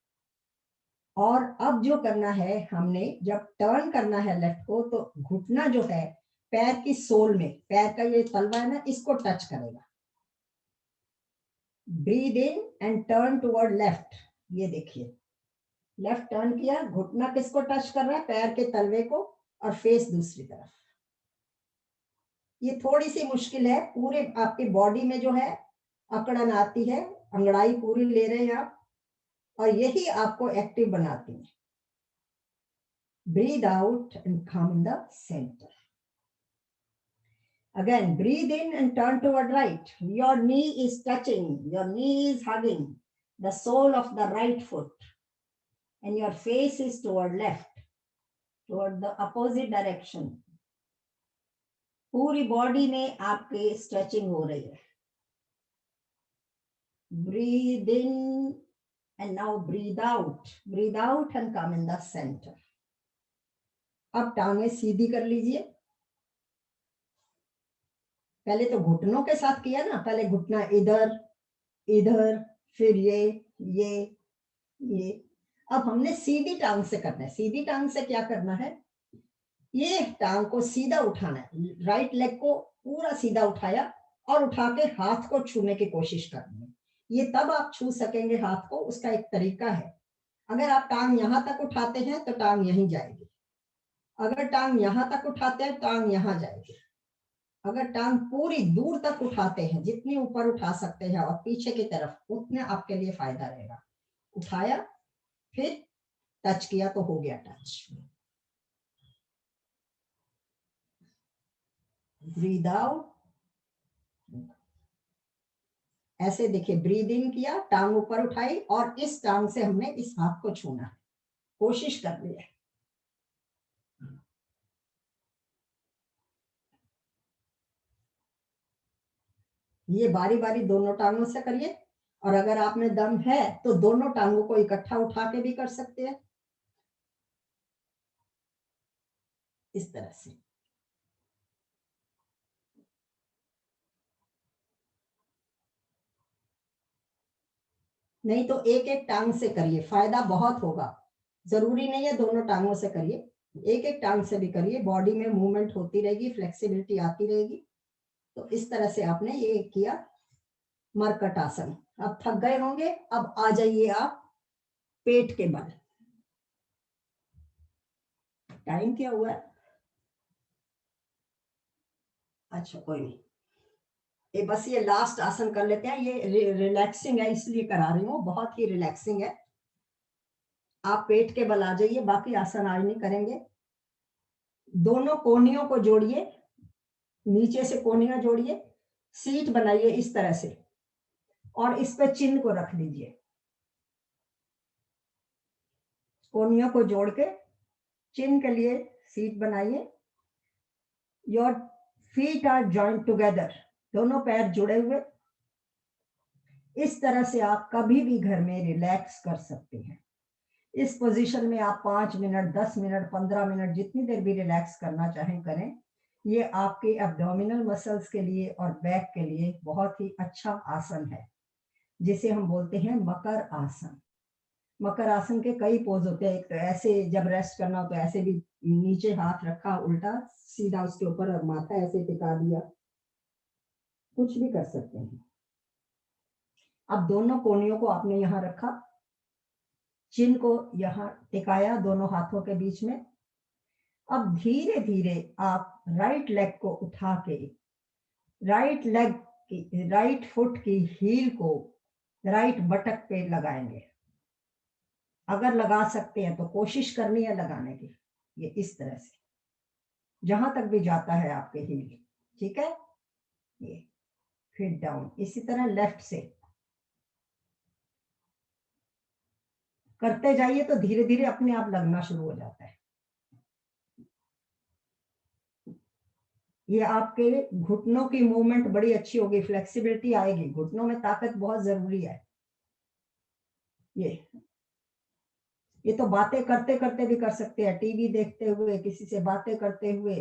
Speaker 1: और अब जो करना है हमने, जब टर्न करना है लेफ्ट को, तो घुटना जो है पैर की सोल में, पैर का ये तलवा है ना, इसको टच करेगा। Breathe in and turn toward left. ये देखिए, लेफ्ट टर्न किया, घुटना किसको टच कर रहा है, पैर के तलवे को, और फेस दूसरी तरफ। ये थोड़ी सी मुश्किल है, पूरे आपकी बॉडी में जो है अकड़न आती है, अंगड़ाई पूरी ले रहे हैं आप, और यही आपको एक्टिव बनाती है। Breathe out and come in the centre. Again, breathe in and turn toward right. Your knee is touching, your knee is hugging the sole of the right foot, and your face is toward left, toward the opposite direction. पूरी body में आपके stretching हो रही है। Breathe in and now breathe out. Breathe out and come in the center. अब टांगें सीधी कर लीजिए। पहले तो घुटनों के साथ किया ना, पहले घुटना इधर इधर, फिर ये। अब हमने सीधी टांग से करना है। सीधी टांग से क्या करना है, ये टांग को सीधा उठाना है, राइट लेग को पूरा सीधा उठाया और उठा के हाथ को छूने की कोशिश करनी है। ये तब आप छू सकेंगे हाथ को, उसका एक तरीका है। अगर आप टांग यहां तक उठाते हैं तो टांग यहीं जाएगी, अगर टांग यहां तक उठाते हैं टांग यहां जाएगी। अगर टांग पूरी दूर तक उठाते हैं, जितनी ऊपर उठा सकते हैं और पीछे की तरफ, उतने आपके लिए फायदा रहेगा। उठाया, फिर टच किया तो हो गया टच। ब्रीद आउट, ऐसे देखिए, ब्रीद इन किया, टांग ऊपर उठाई और इस टांग से हमने इस हाथ को छूना, कोशिश करनी है। ये बारी बारी दोनों टांगों से करिए, और अगर आप में दम है तो दोनों टांगों को इकट्ठा उठा के भी कर सकते हैं, इस तरह से। नहीं तो एक एक टांग से करिए, फायदा बहुत होगा। जरूरी नहीं है दोनों टांगों से करिए, एक एक टांग से भी करिए, बॉडी में मूवमेंट होती रहेगी, फ्लेक्सिबिलिटी आती रहेगी। तो इस तरह से आपने ये किया मरकट आसन। अब थक गए होंगे, अब आ जाइए आप पेट के बल। टाइम क्या हुआ? अच्छा कोई नहीं, ये बस ये लास्ट आसन कर लेते हैं। ये रिलैक्सिंग है इसलिए करा रही हूँ, बहुत ही रिलैक्सिंग है। आप पेट के बल आ जाइए, बाकी आसन आज नहीं करेंगे। दोनों कोहनियों को जोड़िए, नीचे से कोहनियां जोड़िए, सीट बनाइए इस तरह से, और इस पे चिन्ह को रख लीजिए। कोहनियों को जोड़ के चिन्ह के लिए सीट बनाइए। Your feet are joint together, दोनों पैर जुड़े हुए। इस तरह से आप कभी भी घर में रिलैक्स कर सकते हैं। इस पोजीशन में आप 5 मिनट, 10 मिनट, 15 मिनट, जितनी देर भी रिलैक्स करना चाहें करें। ये आपके एब्डोमिनल मसल्स के लिए और बैक के लिए बहुत ही अच्छा आसन है, जिसे हम बोलते हैं मकर आसन। मकर आसन के कई पोज होते हैं। एक तो ऐसे, जब रेस्ट करना हो तो ऐसे भी, नीचे हाथ रखा उल्टा सीधा उसके ऊपर और माथा ऐसे टिका दिया, कुछ भी कर सकते हैं। अब दोनों कोहनियों को आपने यहां रखा, चिन्ह को यहां टिकाया दोनों हाथों के बीच में। अब धीरे धीरे आप राइट लेग को उठा के, राइट फुट की हील को राइट बटक पे लगाएंगे। अगर लगा सकते हैं तो कोशिश करनी है लगाने की, ये इस तरह से, जहां तक भी जाता है आपके हील, ठीक है। ये फिर डाउन, इसी तरह लेफ्ट से करते जाइए तो धीरे धीरे अपने आप लगना शुरू हो जाता है। ये आपके घुटनों की मूवमेंट बड़ी अच्छी होगी, फ्लेक्सिबिलिटी आएगी, घुटनों में ताकत बहुत जरूरी है। ये तो बातें करते करते भी कर सकते हैं, टीवी देखते हुए, किसी से बातें करते हुए,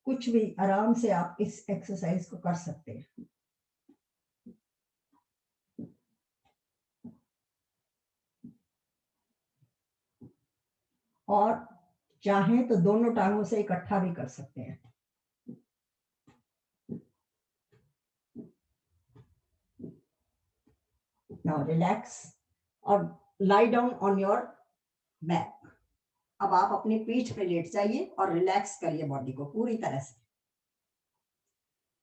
Speaker 1: कुछ भी आराम से आप इस एक्सरसाइज को कर सकते हैं। और चाहें तो दोनों टांगों से इकट्ठा भी कर सकते हैं। नाउ रिलैक्स और lie down on your back. अब आप अपनी पीठ पे लेट जाइए और रिलैक्स करिए बॉडी को पूरी तरह से।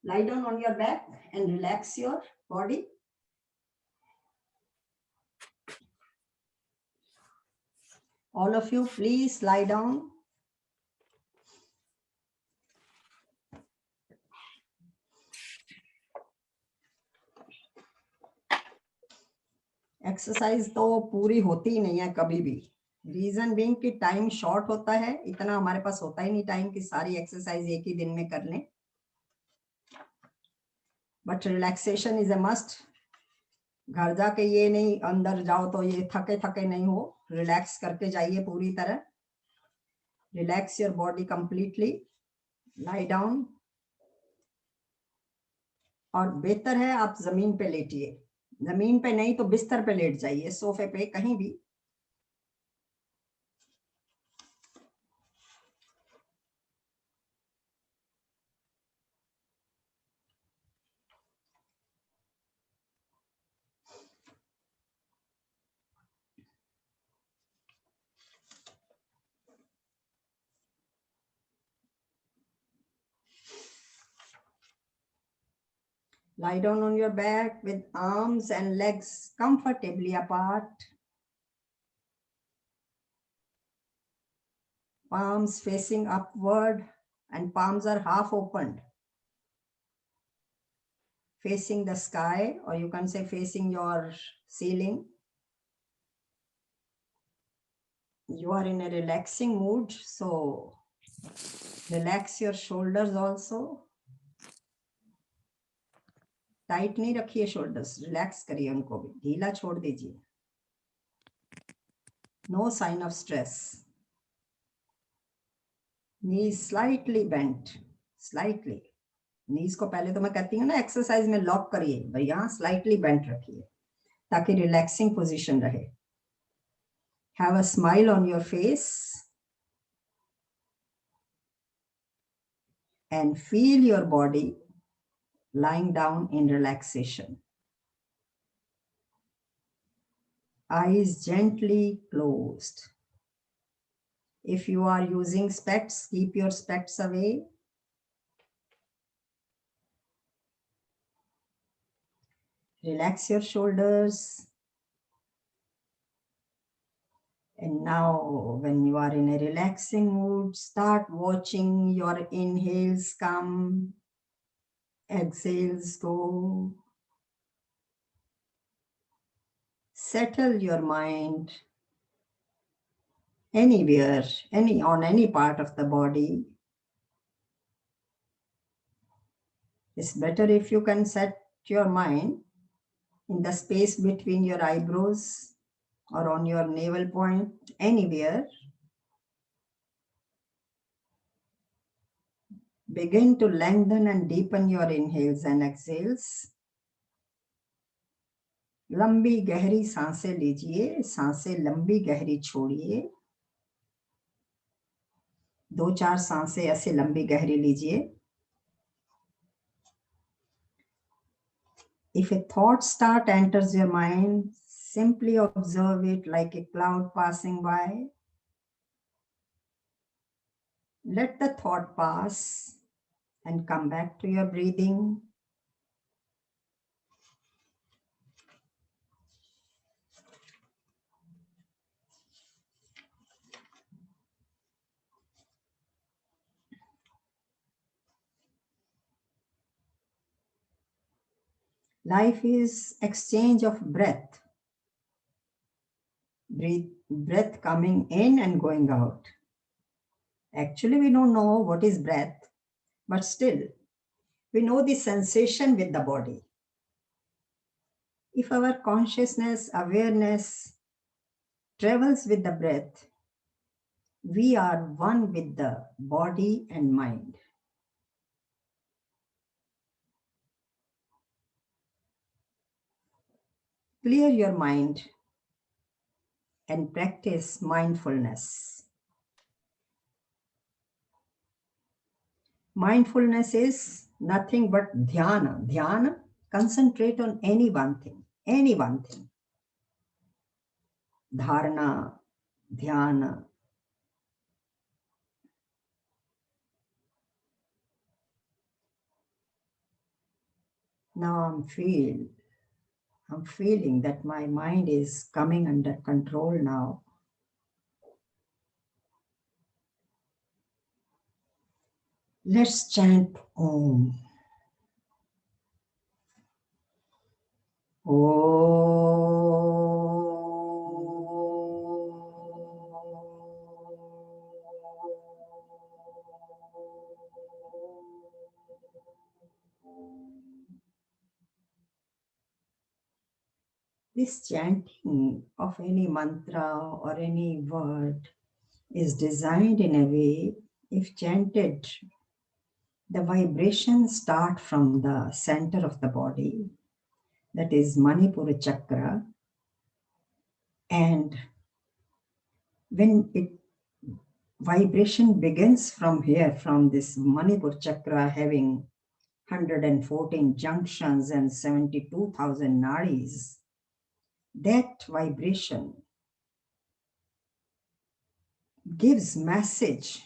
Speaker 1: Lie down on your back and relax your body. All of you, please lie down. Exercise तो पूरी होती ही नहीं है कभी भी, रीजन बीइंग कि टाइम शॉर्ट होता है, इतना हमारे पास होता ही नहीं टाइम कि सारी एक्सरसाइज एक ही दिन में कर लें। But relaxation is a must. घर जाके ये नहीं अंदर जाओ तो ये थके थके नहीं हो, रिलैक्स करके जाइए पूरी तरह। Relax your body completely, lie down. और बेहतर है आप जमीन पे लेटिए, जमीन पे नहीं तो बिस्तर पे लेट जाइए, सोफे पे, कहीं भी। Lie down on your back with arms and legs comfortably apart. Palms facing upward and palms are half opened, facing the sky, or you can say facing your ceiling. You are in a relaxing mood, so relax your shoulders also. Tight नहीं रखिए shoulders, relax करिए उनको भी, ढीला छोड़ दीजिए. No sign of stress. Knees slightly bent, slightly. Knees को पहले तो मैं कहती हूँ ना एक्सरसाइज में लॉक करिए, भाई यहाँ slightly bent रखिए ताकि रिलैक्सिंग पोजीशन रहे. Have a smile on your face and feel your body lying down in relaxation. Eyes gently closed. If you are using specs, keep your specs away. Relax your shoulders. And now, when you are in a relaxing mood, start watching your inhales come, exhales go. Settle your mind anywhere, on any part of the body. It's better if you can set your mind in the space between your eyebrows or on your navel point, anywhere. Begin to lengthen and deepen your inhales and exhales. लंबी गहरी सांसें लीजिए, सांसें लंबी गहरी छोड़िए. 2-4 सांसें ऐसे लंबी गहरी लीजिए. If a thought start enters your mind, simply observe it like a cloud passing by. Let the thought pass and come back to your breathing. Life is exchange of breath. Breath coming in and going out. Actually, we don't know what is breath, but still, we know the sensation with the body. If our consciousness, awareness travels with the breath, we are one with the body and mind. Clear your mind and practice mindfulness. Mindfulness is nothing but dhyana. Dhyana, concentrate on any one thing. Any one thing. Dharana, dhyana. Now I'm feeling that my mind is coming under control now. Let's chant Om. This chanting of any mantra or any word is designed in a way, if chanted, the vibrations start from the center of the body, that is Manipura chakra, and when vibration begins from here, from this Manipura chakra having 114 junctions and 72,000 nadis, that vibration gives message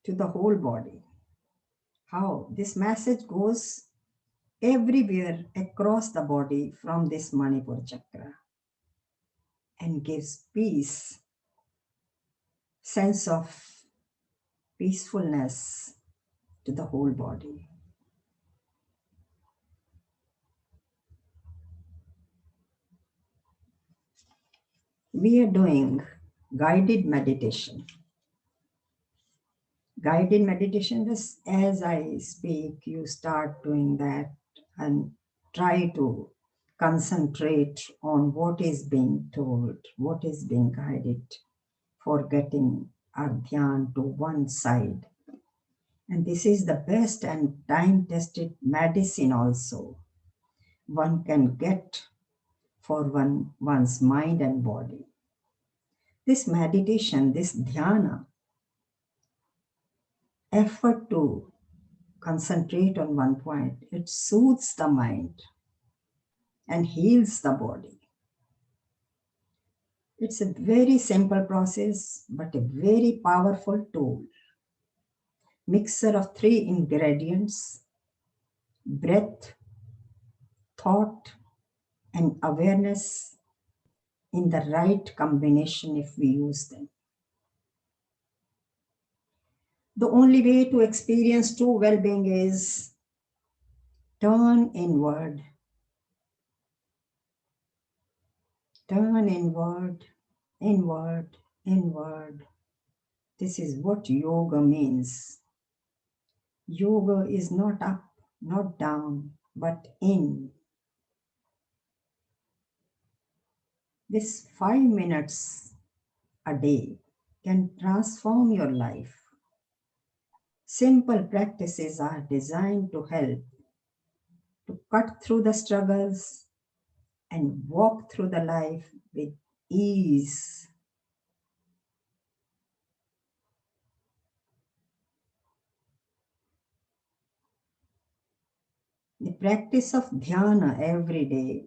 Speaker 1: to the whole body. how this message goes everywhere across the body from this Manipur chakra and gives peace, sense of peacefulness to the whole body. We are doing guided meditation. Guided meditation is, as I speak, you start doing that and try to concentrate on what is being told, what is being guided, forgetting our dhyan to one side. And this is the best and time-tested medicine also one can get for one's mind and body. This meditation, this dhyana, effort to concentrate on one point, it soothes the mind and heals the body. It's a very simple process, but a very powerful tool. Mixture of 3 ingredients: breath, thought, and awareness in the right combination if we use them. The only way to experience true well-being is turn inward. Turn inward, inward, inward. This is what yoga means. Yoga is not up, not down, but in. This 5 minutes a day can transform your life. Simple practices are designed to help to cut through the struggles and walk through the life with ease. The practice of dhyana every day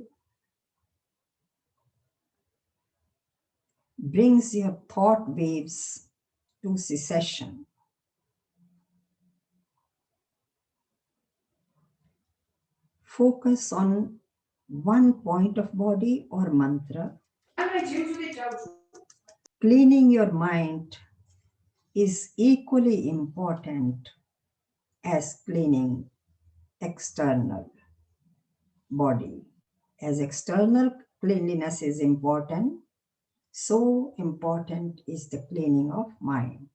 Speaker 1: brings your thought waves to cessation. Focus on one point of body or mantra. Cleaning your mind is equally important as cleaning external body. As external cleanliness is important, so important is the cleaning of mind.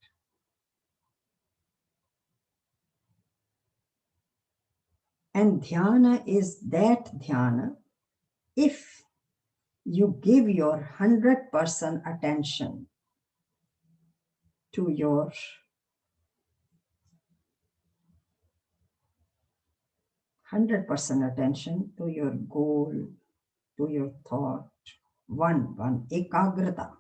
Speaker 1: And dhyana is that dhyana if you give your 100% attention to your goal, to your thought, one, ekagrata.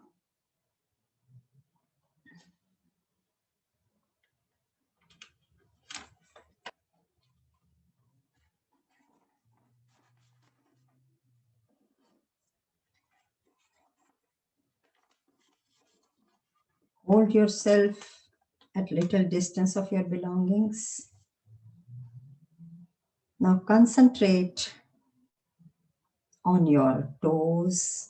Speaker 1: Hold yourself at little distance of your belongings. Now concentrate on your toes.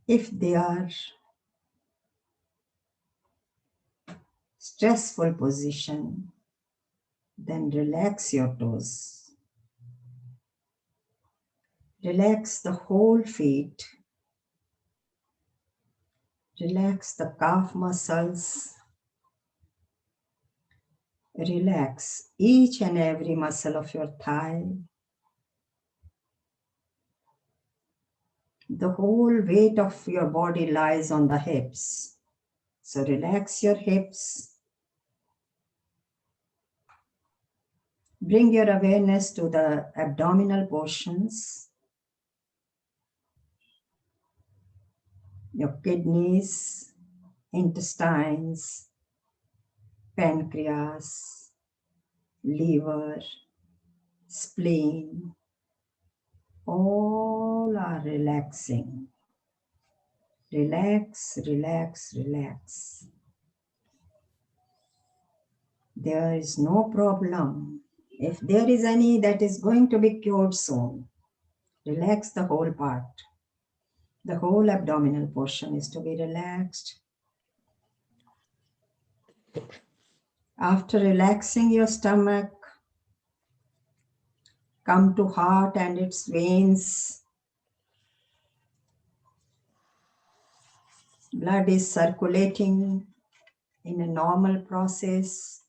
Speaker 1: If they are stressful position, then relax your toes. Relax the whole feet. Relax the calf muscles. Relax each and every muscle of your thigh. The whole weight of your body lies on the hips. So relax your hips. Bring your awareness to the abdominal portions, your kidneys, intestines, pancreas, liver, spleen, all are relaxing. Relax, relax, relax. There is no problem. If there is any that is going to be cured soon, relax the whole part. The whole abdominal portion is to be relaxed. After relaxing your stomach, come to heart and its veins. Blood is circulating in a normal process.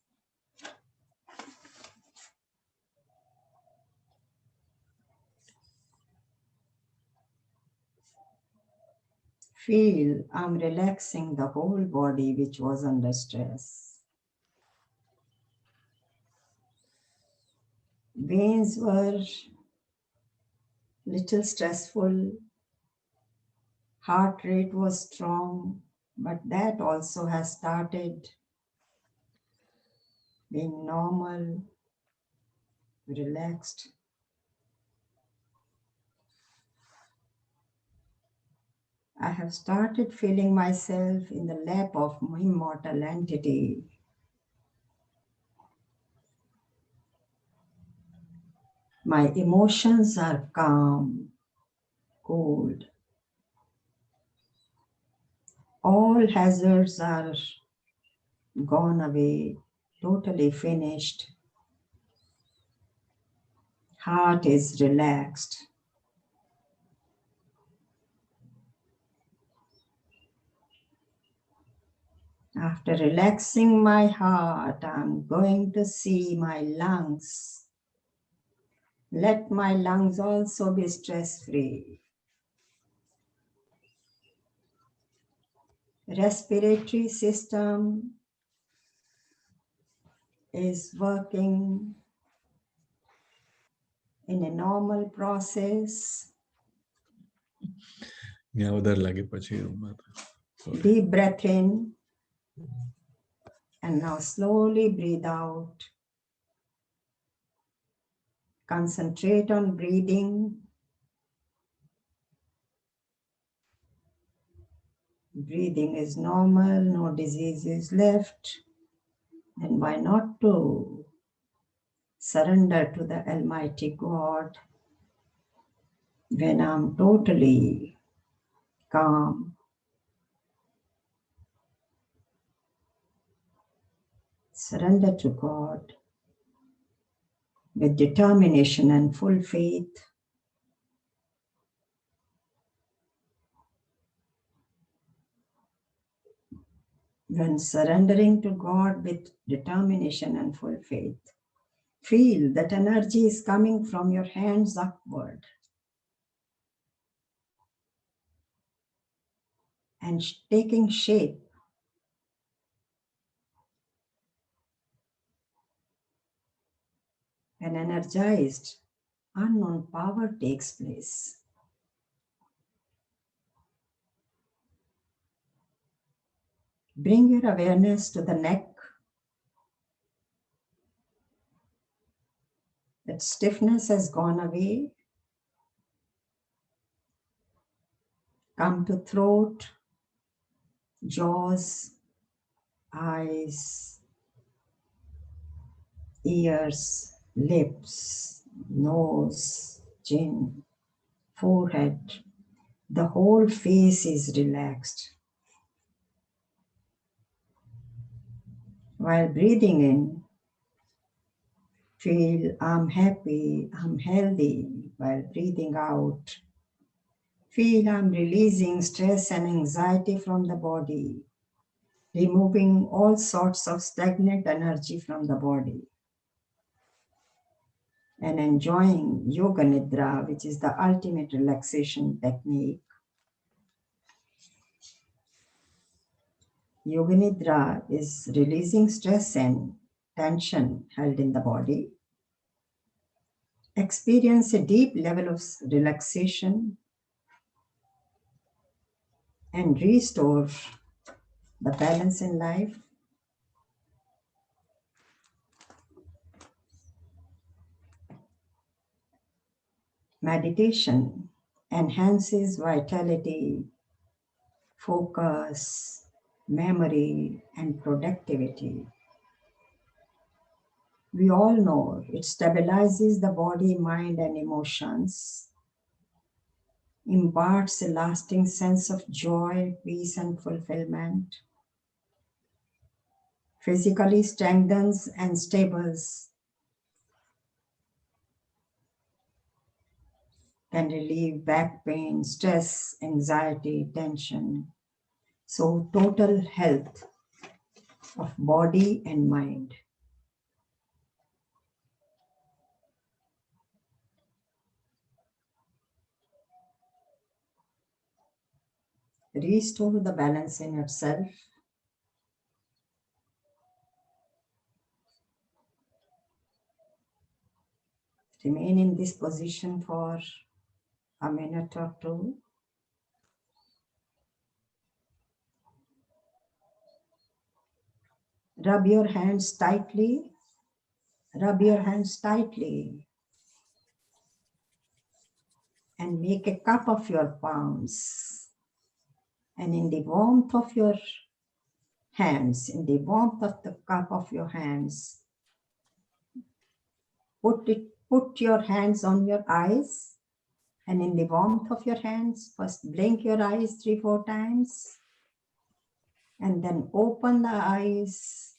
Speaker 1: Feel I'm relaxing the whole body which was under stress. Veins were little stressful. Heart rate was strong, but that also has started being normal, relaxed. I have started feeling myself in the lap of my immortal entity. My emotions are calm, cold. All hazards are gone away, totally finished. Heart is relaxed. After relaxing my heart, I'm going to see my lungs. Let my lungs also be stress-free. Respiratory system is working in a normal process.
Speaker 4: यहाँ उधर लगे पछि रूममा त
Speaker 1: Deep breath in and now slowly breathe out. Concentrate on breathing. Breathing is normal, no disease is left. Then why not to surrender to the Almighty God when I'm totally calm. Surrender to God with determination and full faith. When surrendering to God with determination and full faith, feel that energy is coming from your hands upward and taking shape. An energized, unknown power takes place. Bring your awareness to the neck. That stiffness has gone away. Come to throat, jaws, eyes, ears, lips, nose, chin, forehead. The whole face is relaxed. While breathing in, feel I'm happy, I'm healthy. While breathing out, feel I'm releasing stress and anxiety from the body, removing all sorts of stagnant energy from the body, and enjoying Yoga Nidra, which is the ultimate relaxation technique. Yoga Nidra is releasing stress and tension held in the body. Experience a deep level of relaxation and restore the balance in life. Meditation enhances vitality, focus, memory, and productivity. We all know it stabilizes the body, mind, and emotions, imparts a lasting sense of joy, peace, and fulfillment, physically strengthens and stables, can relieve back pain, stress, anxiety, tension. So total health of body and mind. Restore the balance in yourself. Remain in this position for a minute or two. Rub your hands tightly. Rub your hands tightly. And make a cup of your palms. And in the warmth of your hands, in the warmth of the cup of your hands, put your hands on your eyes. And in the warmth of your hands, first blink your eyes 3-4 times. And then open the eyes.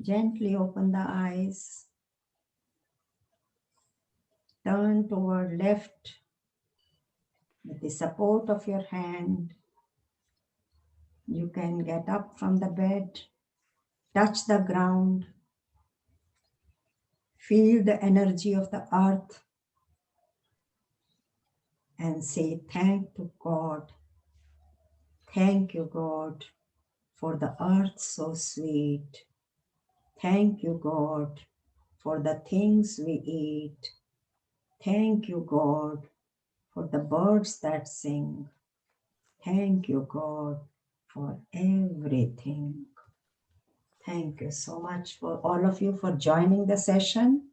Speaker 1: Gently open the eyes. Turn toward left with the support of your hand. You can get up from the bed, touch the ground, feel the energy of the earth, and say thank to God. Thank you, God, for the earth so sweet. Thank you, God, for the things we eat. Thank you, God, for the birds that sing. Thank you, God, for everything. Thank you so much for all of you for joining the session.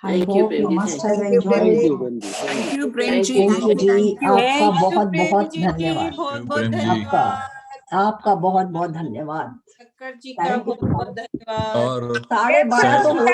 Speaker 1: I
Speaker 5: Thank you,
Speaker 1: hope you
Speaker 5: Prem ji.
Speaker 1: must have
Speaker 3: Thank you,
Speaker 1: enjoyed
Speaker 3: Prem
Speaker 1: it.
Speaker 3: ji.
Speaker 6: Thank you, Prem
Speaker 5: Thank
Speaker 6: ji.
Speaker 5: you.
Speaker 1: Thank you ji,
Speaker 6: Thank you.
Speaker 1: आपका
Speaker 3: Thank you,
Speaker 1: बहुत
Speaker 3: प्रेम
Speaker 1: बहुत
Speaker 3: जी
Speaker 1: धन्यवाद.
Speaker 3: बहुत बहुत
Speaker 4: प्रेम जी।
Speaker 3: धन्यवाद.
Speaker 1: आपका बहुत बहुत धन्यवाद.
Speaker 3: शक्कर जी का
Speaker 1: Thank you.
Speaker 3: बहुत बहुत धन्यवाद.
Speaker 4: और
Speaker 1: साढ़े 12 तो हो